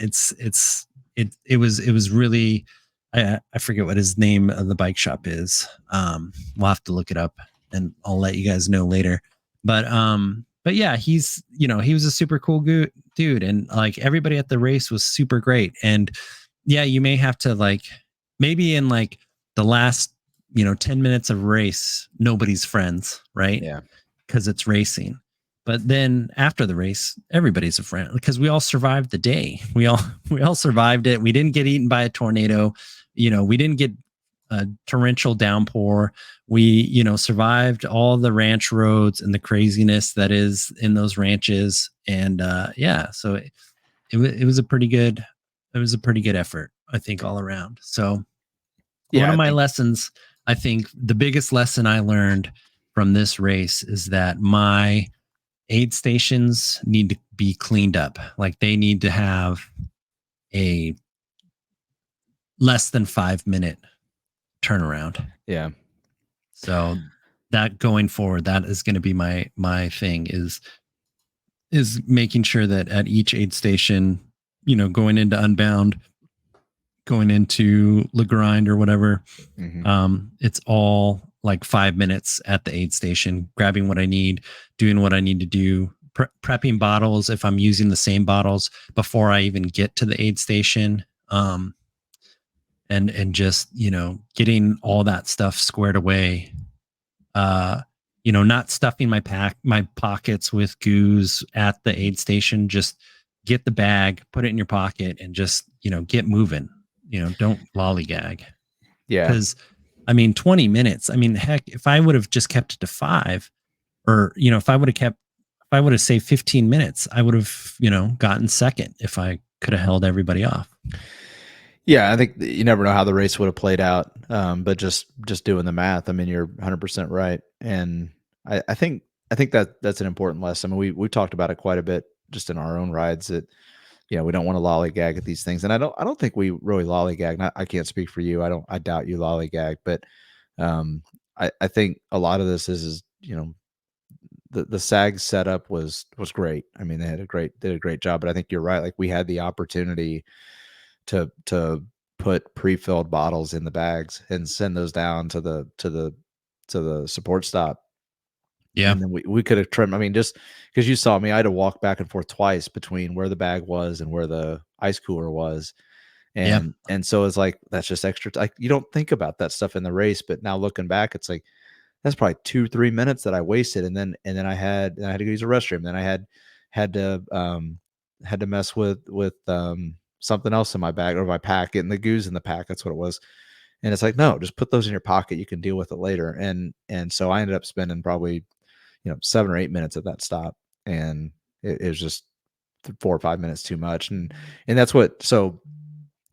it was really, I forget what his name of the bike shop is. We'll have to look it up and I'll let you guys know later. But yeah, he's, he was a super cool dude, and like everybody at the race was super great. And yeah, you may have to like, maybe in like the last, 10 minutes of race, nobody's friends, right? Yeah. Because it's racing. But then after the race, everybody's a friend because we all survived the day. We all survived it. We didn't get eaten by a tornado. We didn't get a torrential downpour. We, survived all the ranch roads and the craziness that is in those ranches. And yeah, so it was a pretty good, effort, I think, all around. So one Yeah. of I my think, lessons, I think the biggest lesson I learned from this race is that my aid stations need to be cleaned up. Like they need to have a less than 5 minute turnaround. yeah. So that going forward, that is going to be my thing is making sure that at each aid station, going into Unbound, going into La Grind or whatever, it's all like 5 minutes at the aid station, grabbing what I need, doing what I need to do, prepping bottles if I'm using the same bottles before I even get to the aid station. And just, getting all that stuff squared away. Not stuffing my pockets with goos at the aid station. Just get the bag, put it in your pocket, and just, get moving. Don't lollygag. Yeah. Because 20 minutes. Heck, if I would have just kept it to 5, or if I would have saved 15 minutes, I would have, gotten second if I could have held everybody off. Yeah, I think you never know how the race would have played out. But just doing the math, you're 100% right. And I think that that's an important lesson. We talked about it quite a bit just in our own rides that, we don't want to lollygag at these things. And I don't think we really lollygag. I can't speak for you. I doubt you lollygag, but I think a lot of this is the SAG setup was great. They did a great job, but I think you're right. Like we had the opportunity to put pre-filled bottles in the bags and send those down to the support stop. Yeah. And then we could have trimmed. Just because you saw me, I had to walk back and forth twice between where the bag was and where the ice cooler was. And so it's like, that's just extra. Like you don't think about that stuff in the race, but now looking back, it's like, that's probably 2-3 minutes that I wasted. And then I had to go use a restroom. Then I had to mess with something else in my bag or my pack, getting the goos in the pack. That's what it was. And it's like, no, just put those in your pocket. You can deal with it later. And so I ended up spending probably, 7 or 8 minutes at that stop. And it was just 4 or 5 minutes too much. And that's what, so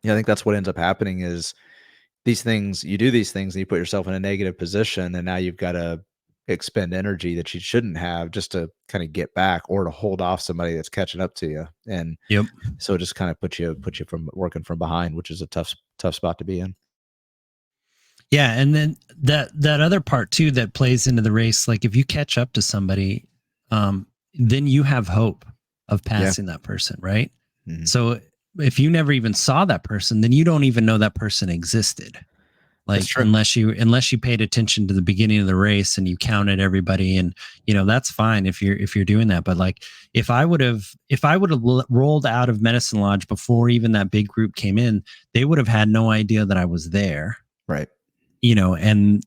I think that's what ends up happening is you do these things and you put yourself in a negative position. And now you've got to expend energy that you shouldn't have just to kind of get back or to hold off somebody that's catching up to you. And Yep. so it just kind of puts you from working from behind, which is a tough spot to be in. Yeah, and then that other part too that plays into the race, like if you catch up to somebody, then you have hope of passing that person, right? Mhm. So if you never even saw that person, then you don't even know that person existed. Like unless you paid attention to the beginning of the race and you counted everybody, and that's fine if you're doing that. But like if I would have rolled out of Medicine Lodge before even that big group came in, they would have had no idea that I was there. Right. And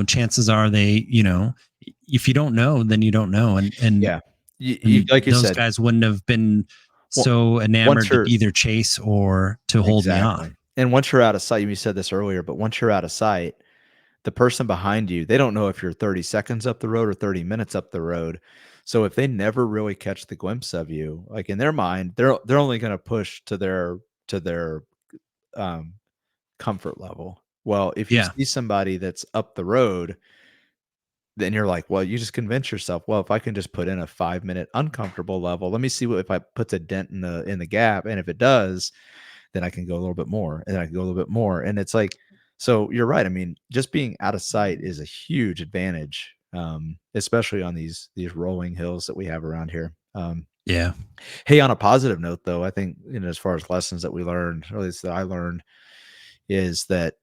chances are they, if you don't know, then you don't know. And Yeah. You like you those said, guys wouldn't have been so enamored to either chase or to hold me off. And once you're out of sight, you said this earlier, but once you're out of sight, the person behind you, they don't know if you're 30 seconds up the road or 30 minutes up the road. So if they never really catch the glimpse of you, like in their mind, they're only going to push to their um, comfort level. Well, if you see somebody that's up the road, then you're like, well, you just convince yourself, well, if I can just put in a 5-minute uncomfortable level, let me see if I puts a dent in the gap. And if it does, then I can go a little bit more and then I can go a little bit more. And it's like, so you're right. Just being out of sight is a huge advantage, especially on these rolling hills that we have around here. Yeah. Hey, on a positive note, though, I think, as far as lessons that we learned, or at least that I learned, is that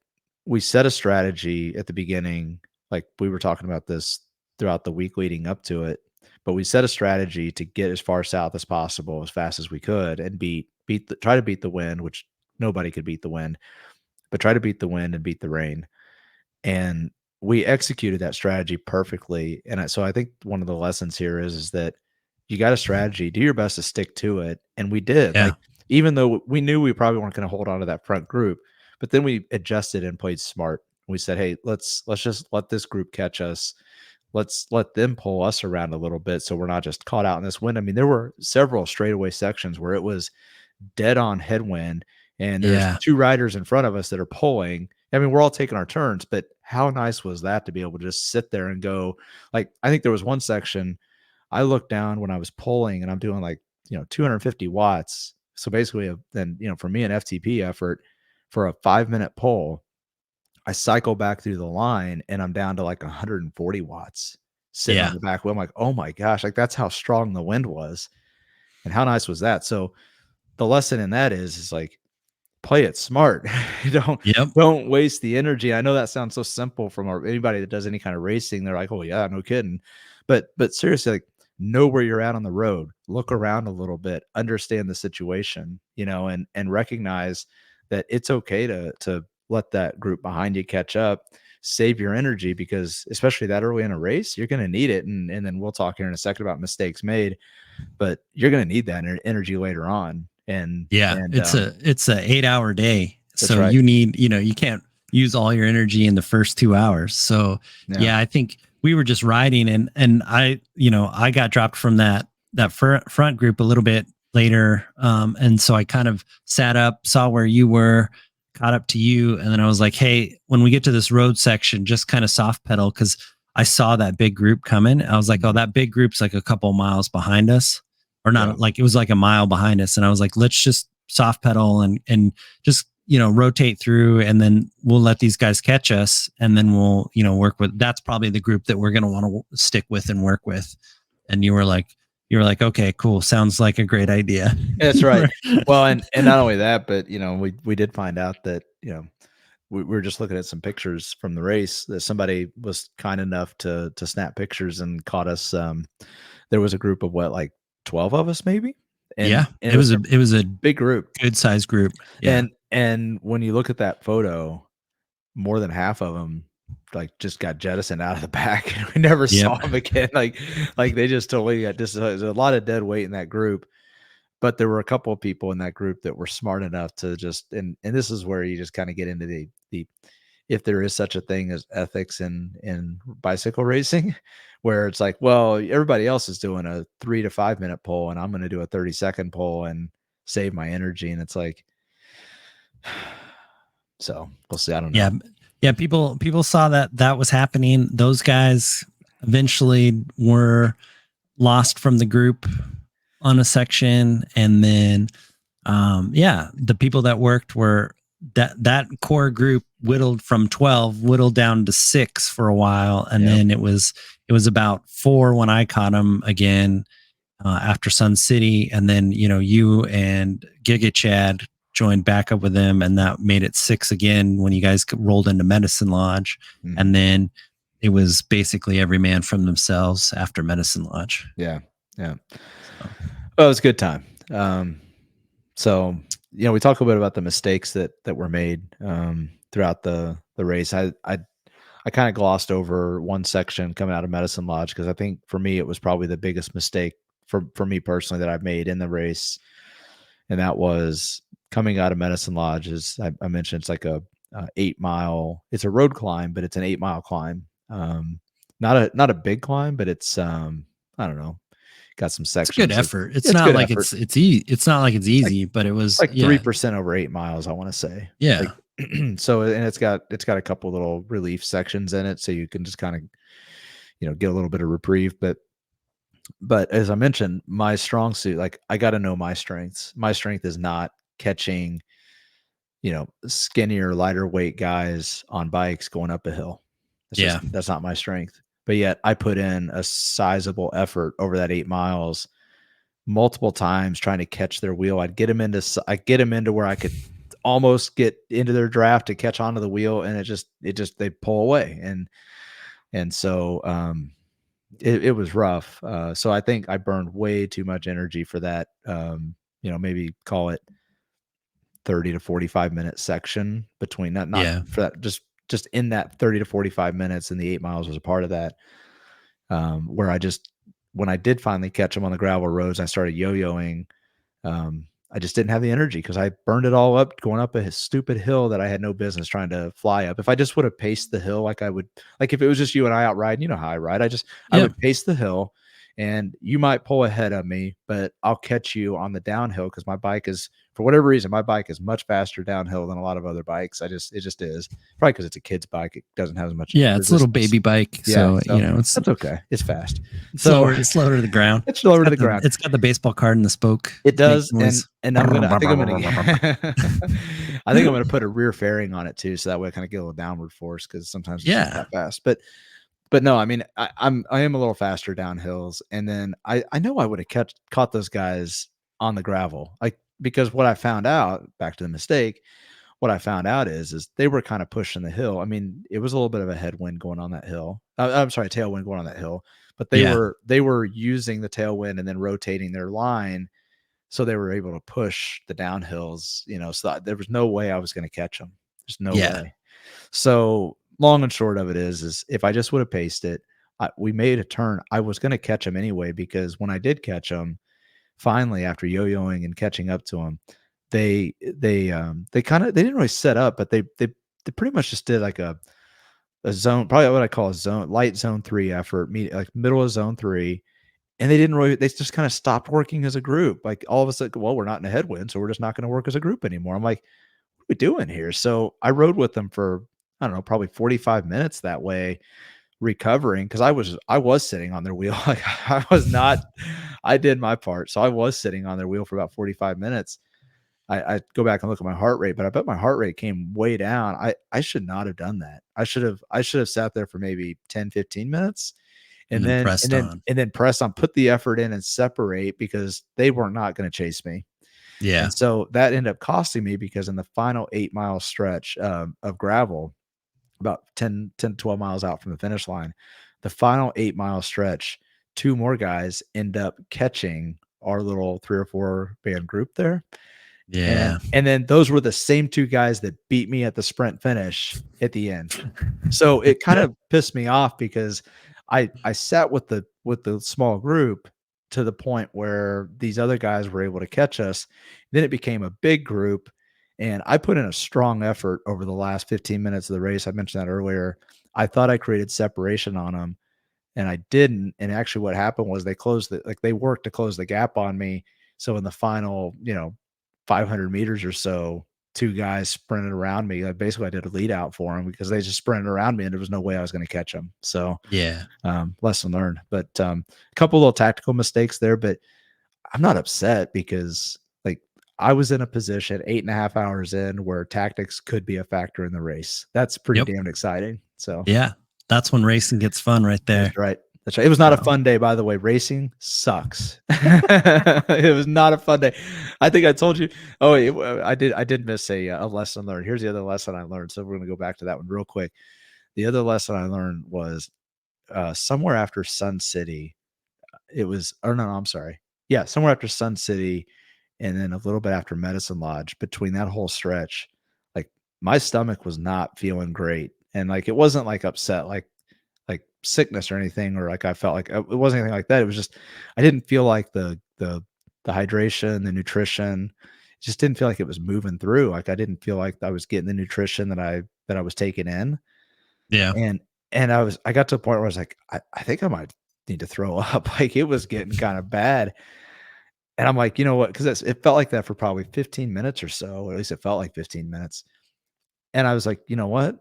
we set a strategy at the beginning. Like we were talking about this throughout the week leading up to it, but we set a strategy to get as far south as possible, as fast as we could, and try to beat the wind, which nobody could beat the wind, but try to beat the wind and beat the rain. And we executed that strategy perfectly. And so I think one of the lessons here is that you got a strategy, do your best to stick to it. And we did. Yeah. Like, even though we knew we probably weren't going to hold on to that front group, but then we adjusted and played smart. We said, hey, let's just let this group catch us. Let's let them pull us around a little bit so we're not just caught out in this wind. I mean, there were several straightaway sections where it was dead on headwind, and there's Yeah. 2 riders in front of us that are pulling. I mean, we're all taking our turns, but how nice was that to be able to just sit there and go, like, I think there was one section I looked down when I was pulling and I'm doing like, 250 watts. So basically, then, for me, an FTP effort for a 5-minute pull, I cycle back through the line and I'm down to like 140 watts sitting on Yeah. the back wheel. I'm like, oh my gosh, like that's how strong the wind was. And how nice was that? So the lesson in that is like, play it smart. don't Yep. don't waste the energy. I know that sounds so simple from anybody that does any kind of racing. They're like, oh yeah, no kidding. But seriously, like, know where you're at on the road. Look around a little bit, understand the situation, and recognize that it's okay to let that group behind you catch up. Save your energy, because especially that early in a race, you're going to need it. And then we'll talk here in a second about mistakes made, but you're going to need that energy later on. And Yeah. and It's a 8-hour day. That's So right. you need, you can't use all your energy in the first 2 hours. So Yeah. I think we were just riding, and I got dropped from that front group a little bit later. And so I kind of sat up, saw where you were, caught up to you. And then I was like, hey, when we get to this road section, just kind of soft pedal. Cause I saw that big group coming. I was like, oh, that big group's like a couple miles behind us, or not. Yeah. Like it was like a mile behind us. And I was like, let's just soft pedal and just, rotate through, and then we'll let these guys catch us. And then we'll, work with, that's probably the group that we're going to want to stick with and work with. And you were like, okay, cool. Sounds like a great idea. That's right. Well, and not only that, but we did find out that we were just looking at some pictures from the race that somebody was kind enough to snap pictures and caught us. There was a group of like 12 of us maybe, and it was a big group, good sized group. Yeah, and when you look at that photo, more than half of them like just got jettisoned out of the back, and we never saw them again. Like they just totally got there's a lot of dead weight in that group. But there were a couple of people in that group that were smart enough to just, and this is where you just kind of get into the if there is such a thing as ethics in bicycle racing, where it's like, well, everybody else is doing a 3 to 5 minute pull, and I'm going to do a 30-second pull and save my energy. And it's like, so we'll see. I don't know. Yeah. People saw that was happening. Those guys eventually were lost from the group on a section, and then the people that worked were that core group whittled from 12 down to 6 for a while, and then it was about 4 when I caught them again after Sun City, and then you and Giga Chad joined back up with them, and that made it 6 again when you guys rolled into Medicine Lodge. Mhm. And then it was basically every man from themselves after Medicine Lodge. Yeah. Well, it was a good time. So we talk a little bit about the mistakes that were made throughout the race. I kind of glossed over one section coming out of Medicine Lodge, because I think for me it was probably the biggest mistake for me personally that I've made in the race, and that was coming out of Medicine Lodge. As I mentioned, it's like a 8-mile. It's a road climb, but it's an 8-mile climb. Not a big climb, but it's I don't know. Got some sections. It's good effort. It's not like it's easy. It's not like it's easy, but it was like 3% over 8 miles, I want to say. Yeah. So, and it's got a couple little relief sections in it, so you can just kind of get a little bit of reprieve. But as I mentioned, my strong suit, like, I got to know my strengths. My strength is not catching skinnier, lighter weight guys on bikes going up a hill. That's not my strength. But yet I put in a sizable effort over that 8 miles multiple times trying to catch their wheel. I'd get them into where I could almost get into their draft to catch onto the wheel, and they'd pull away. And so it was rough. So I think I burned way too much energy for that. Maybe call it 30 to 45 minute section between that, not Yeah. for that, just in that 30 to 45 minutes, and the 8 miles was a part of that. Where when I did finally catch them on the gravel roads, I started yo-yoing. I just didn't have the energy because I burned it all up going up a stupid hill that I had no business trying to fly up. If I just would have paced the hill like I would, like if it was just you and I out riding, you know how I ride. I Yeah. would pace the hill, and you might pull ahead of me, but I'll catch you on the downhill because my bike is, for whatever reason, my bike is much faster downhill than a lot of other bikes. It just is. Probably because it's a kid's bike. It doesn't have as much Yeah. It's a little resistance. baby bike. Yeah, So, so it's that's okay. It's fast. So slower to the ground. it's lower to the ground. It's got the baseball card in the spoke. It does, Noise. and I think I'm gonna I think I'm gonna put a rear fairing on it too, so that way I kind of get a little downward force because sometimes it's just Yeah. that fast. But no, I mean I am a little faster down hills, and then I know I would have caught those guys on the gravel, like, because what I found out, back to the mistake, what I found out is they were kind of pushing the hill. I mean, it was a little bit of a headwind going on that hill. I'm sorry, tailwind going on that hill, but Yeah. they were using the tailwind and then rotating their line, so they were able to push the downhills, so there was no way I was going to catch them. There's no Yeah. way. So long and short of it is if I just would have paced it, we made a turn. I was going to catch them anyway, because when I did catch them, finally, after yo-yoing and catching up to them, they didn't really set up, but they pretty much just did like a zone, probably what I call a light zone 3 effort, like middle of zone 3. And they just kind of stopped working as a group. Like, all of a sudden, well, we're not in a headwind, so we're just not going to work as a group anymore. I'm like, what are we doing here? So I rode with them for, I don't know, probably 45 minutes that way, recovering, because I was sitting on their wheel. Like, I did my part. So I was sitting on their wheel for about 45 minutes. I go back and look at my heart rate, but I bet my heart rate came way down. I should not have done that. I should have sat there for maybe 10, 15 minutes, And then pressed on. and then press on, put the effort in and separate, because they were not going to chase me. Yeah. And so that ended up costing me, because in the final 8 mile stretch of gravel, about 10 to 12 miles out from the finish line, the final 8 mile stretch, two more guys end up catching our little 3 or 4 band group there. Yeah. And then those were the same two guys that beat me at the sprint finish at the end. So it kind of pissed me off, because I sat with the small group to the point where these other guys were able to catch us. Then it became a big group, and I put in a strong effort over the last 15 minutes of the race. I mentioned that earlier. I thought I created separation on them, and I didn't. And actually what happened was they worked to close the gap on me. So in the final, 500 meters or so, two guys sprinted around me. Like, basically I did a lead out for them, because they just sprinted around me, and there was no way I was going to catch them. So Yeah. lesson learned. But a couple little tactical mistakes there, but I'm not upset, because, like, I was in a position 8.5 hours in where tactics could be a factor in the race. That's pretty Yep. damn exciting. So Yeah. That's when racing gets fun right there. that's right. That's right. It was not a So- fun day, by the way. Racing sucks. It was not a fun day. I think I told you. Oh, I did miss a lesson learned. Here's the other lesson I learned. So we're going to go back to that one real quick. The other lesson I learned was somewhere after Sun City. It was, or no, I'm sorry. Yeah, somewhere after Sun City, and then a little bit after Medicine Lodge. Between that whole stretch, like, my stomach was not feeling great, and like, it wasn't like upset, like sickness or anything, or like I felt like it wasn't anything like that. It was just I didn't feel like the hydration, the nutrition, it just didn't feel like it was moving through. Like, I didn't feel like I was getting the nutrition that I was taking in. Yeah. And I got to a point where I was like, I think I might need to throw up. Like, it was getting kind of bad. And I'm like, you know what? Because it felt like that for probably 15 minutes or so, or at least it felt like 15 minutes. And I was like, you know what?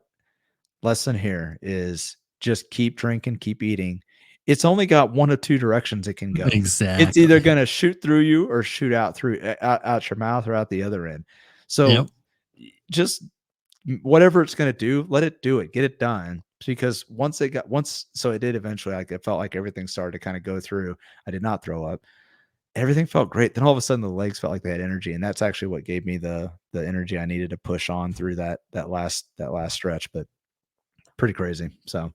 Lesson here is just keep drinking, keep eating. It's only got one of two directions it can go. Exactly. It's either going to shoot through you or shoot out out your mouth or out the other end. So Yep. just whatever it's going to do, let it do it, get it done. Because so it did eventually, like, it felt like everything started to kind of go through. I did not throw up. everything felt great. Then all of a sudden the legs felt like they had energy, and that's actually what gave me the energy I needed to push on through that last stretch. But pretty crazy. So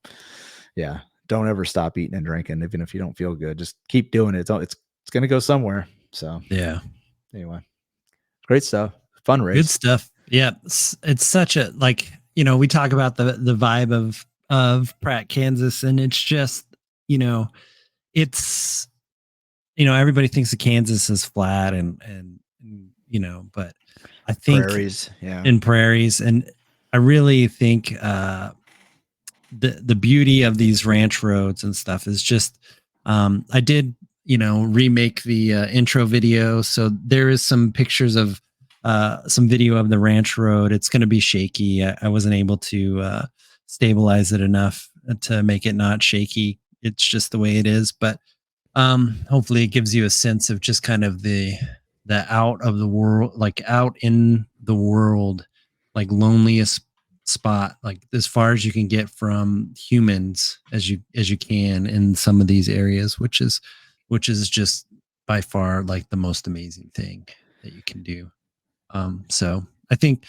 yeah, don't ever stop eating and drinking, even if you don't feel good. Just keep doing it. It's going to go somewhere. So Yeah. anyway, great stuff. Fun race. Good stuff. Yeah. It's such a, like, we talk about the vibe of Pratt, Kansas, and it's just, it's, everybody thinks of Kansas is flat and, but I think Prairies. Yeah. in prairies. And I really think, the beauty of these ranch roads and stuff is just, I did, remake the intro video. So there is some pictures of, some video of the ranch road. It's going to be shaky. I wasn't able to stabilize it enough to make it not shaky. It's just the way it is. But hopefully it gives you a sense of just kind of the out of the world, like out in the world, like loneliest spot, like as far as you can get from humans as you can in some of these areas, which is just by far like the most amazing thing that you can do. So I think,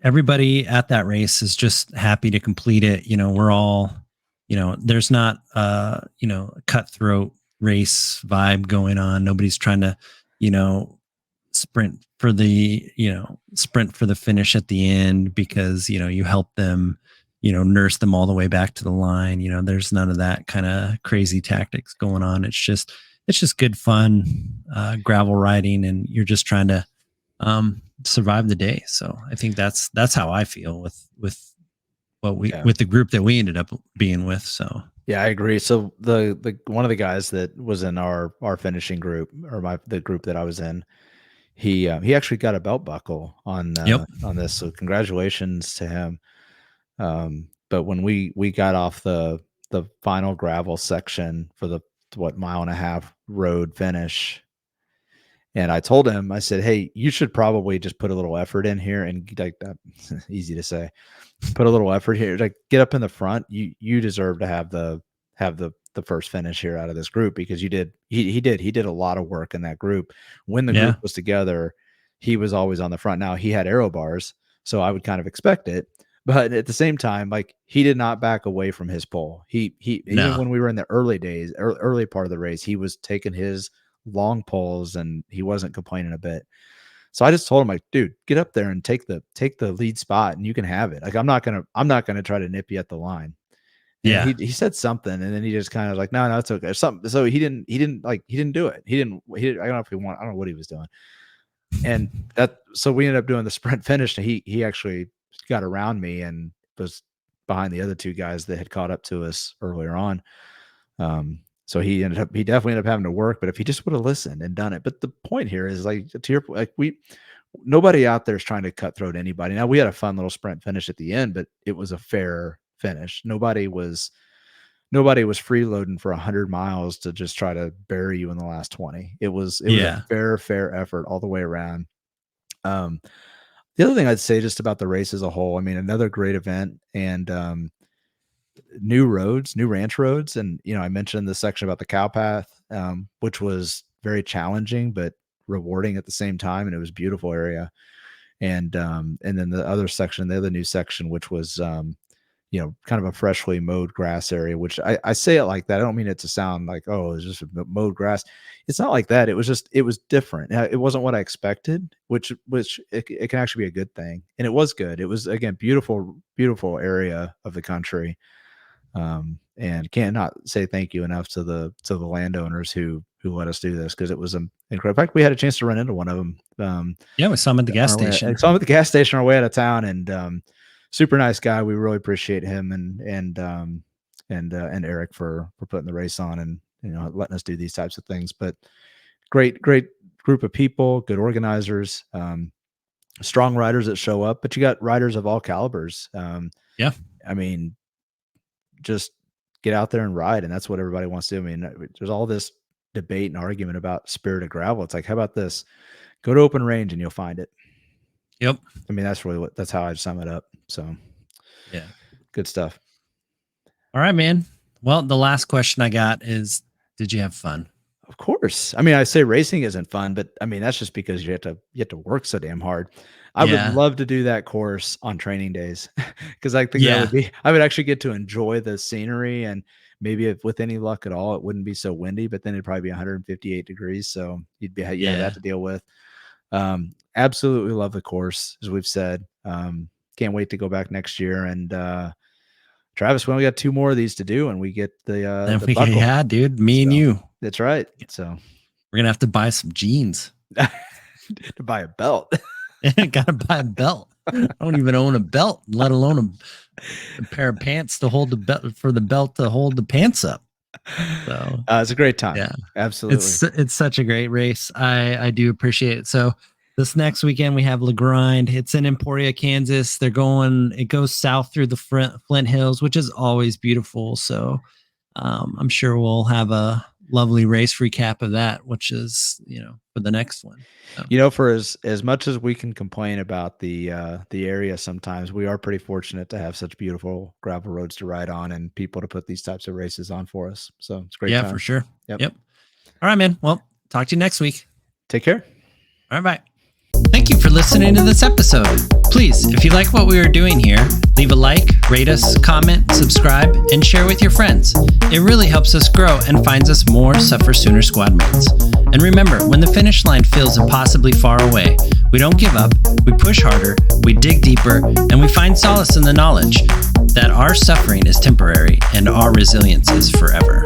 everybody at that race is just happy to complete it. We're all, there's not a cutthroat race vibe going on. Nobody's trying to, sprint for the, sprint for the finish at the end because, you help them, nurse them all the way back to the line. There's none of that kind of crazy tactics going on. It's just good fun, gravel riding, and you're just trying to survive the day. So I think that's how I feel with what we with the group that we ended up being with. So yeah, I agree. So the one of the guys that was in our finishing group, or the group that I was in, he actually got a belt buckle on this. So congratulations to him. But when we got off the final gravel section for the mile and a half road finish, and I told him, I said, "Hey, you should probably just put a little effort in here," and like that, easy to say, put a little effort here, like get up in the front. You deserve to have the first finish here out of this group, because you did. He did a lot of work in that group. When the group was together, he was always on the front. Now he had aero bars, so I would kind of expect it. But at the same time, like, he did not back away from his pole. He even when we were in the early days, early part of the race, he was taking his long poles and he wasn't complaining a bit. So I just told him, like, dude, get up there and take the lead spot and you can have it. Like, I'm not gonna try to nip you at the line. And he said something, and then he just kind of like, no, it's okay. Something. So he didn't do it. I don't know if he wanted, I don't know what he was doing. And so we ended up doing the sprint finish, and he actually got around me and was behind the other two guys that had caught up to us earlier on. So he definitely ended up having to work, but if he just would have listened and done it. But the point here is, like, to your point, like, nobody out there is trying to cutthroat anybody. Now, we had a fun little sprint finish at the end, but it was a fair finish. Nobody was freeloading for 100 miles to just try to bury you in the last 20. It was a fair effort all the way around. The other thing I'd say just about the race as a whole, I mean, another great event, and new ranch roads. And, I mentioned the section about the cow path, which was very challenging, but rewarding at the same time. And it was a beautiful area. And then the other new section, which was, kind of a freshly mowed grass area, which I say it like that. I don't mean it to sound like, oh, it's just mowed grass. It's not like that. It was different. It wasn't what I expected, which it can actually be a good thing. And it was good. It was, again, beautiful area of the country. And cannot say thank you enough to the landowners who let us do this, because it was incredible. In fact, we had a chance to run into one of them. We saw him at the gas station. I saw him at the gas station on our way out of town, and super nice guy. We really appreciate him and Eric for putting the race on, and letting us do these types of things. But great group of people, good organizers, strong riders that show up. But you got riders of all calibers. I mean, just get out there and ride. And that's what everybody wants to do. I mean, there's all this debate and argument about spirit of gravel. It's like, how about this? Go to open range and you'll find it. Yep. I mean, that's how I'd sum it up. So yeah, good stuff. All right, man. Well, the last question I got is, did you have fun? Of course. I mean, I say racing isn't fun, but I mean, that's just because you have to work so damn hard. I would Yeah. love to do that course on training days because I think Yeah. I would actually get to enjoy the scenery, and maybe if with any luck at all, it wouldn't be so windy, but then it'd probably be 158 degrees. So you'd have that to deal with. Absolutely love the course, as we've said. Can't wait to go back next year. And, Travis, we only got 2 more of these to do, and we get the buckle. Yeah, dude, me and you. That's right. So we're going to have to buy some jeans. to buy a belt. Gotta buy a belt. I don't even own a belt, let alone a pair of pants to hold the belt, for the belt to hold the pants up. So it's a great time. Yeah, absolutely. It's such a great race. I do appreciate it. So this next weekend we have LaGrind. It's in Emporia, Kansas. It goes south through the Flint Hills, which is always beautiful. So I'm sure we'll have a lovely race recap of that, which is, for the next one. So. For as much as we can complain about the area, sometimes we are pretty fortunate to have such beautiful gravel roads to ride on and people to put these types of races on for us. So it's great. Yeah, time. For sure. Yep. All right, man. Well, talk to you next week. Take care. All right, bye. Thank you for listening to this episode. Please, if you like what we are doing here, leave a like, rate us, comment, subscribe, and share with your friends. It really helps us grow and finds us more SufferSooner squad mates. And remember, when the finish line feels impossibly far away, we don't give up, we push harder, we dig deeper, and we find solace in the knowledge that our suffering is temporary and our resilience is forever.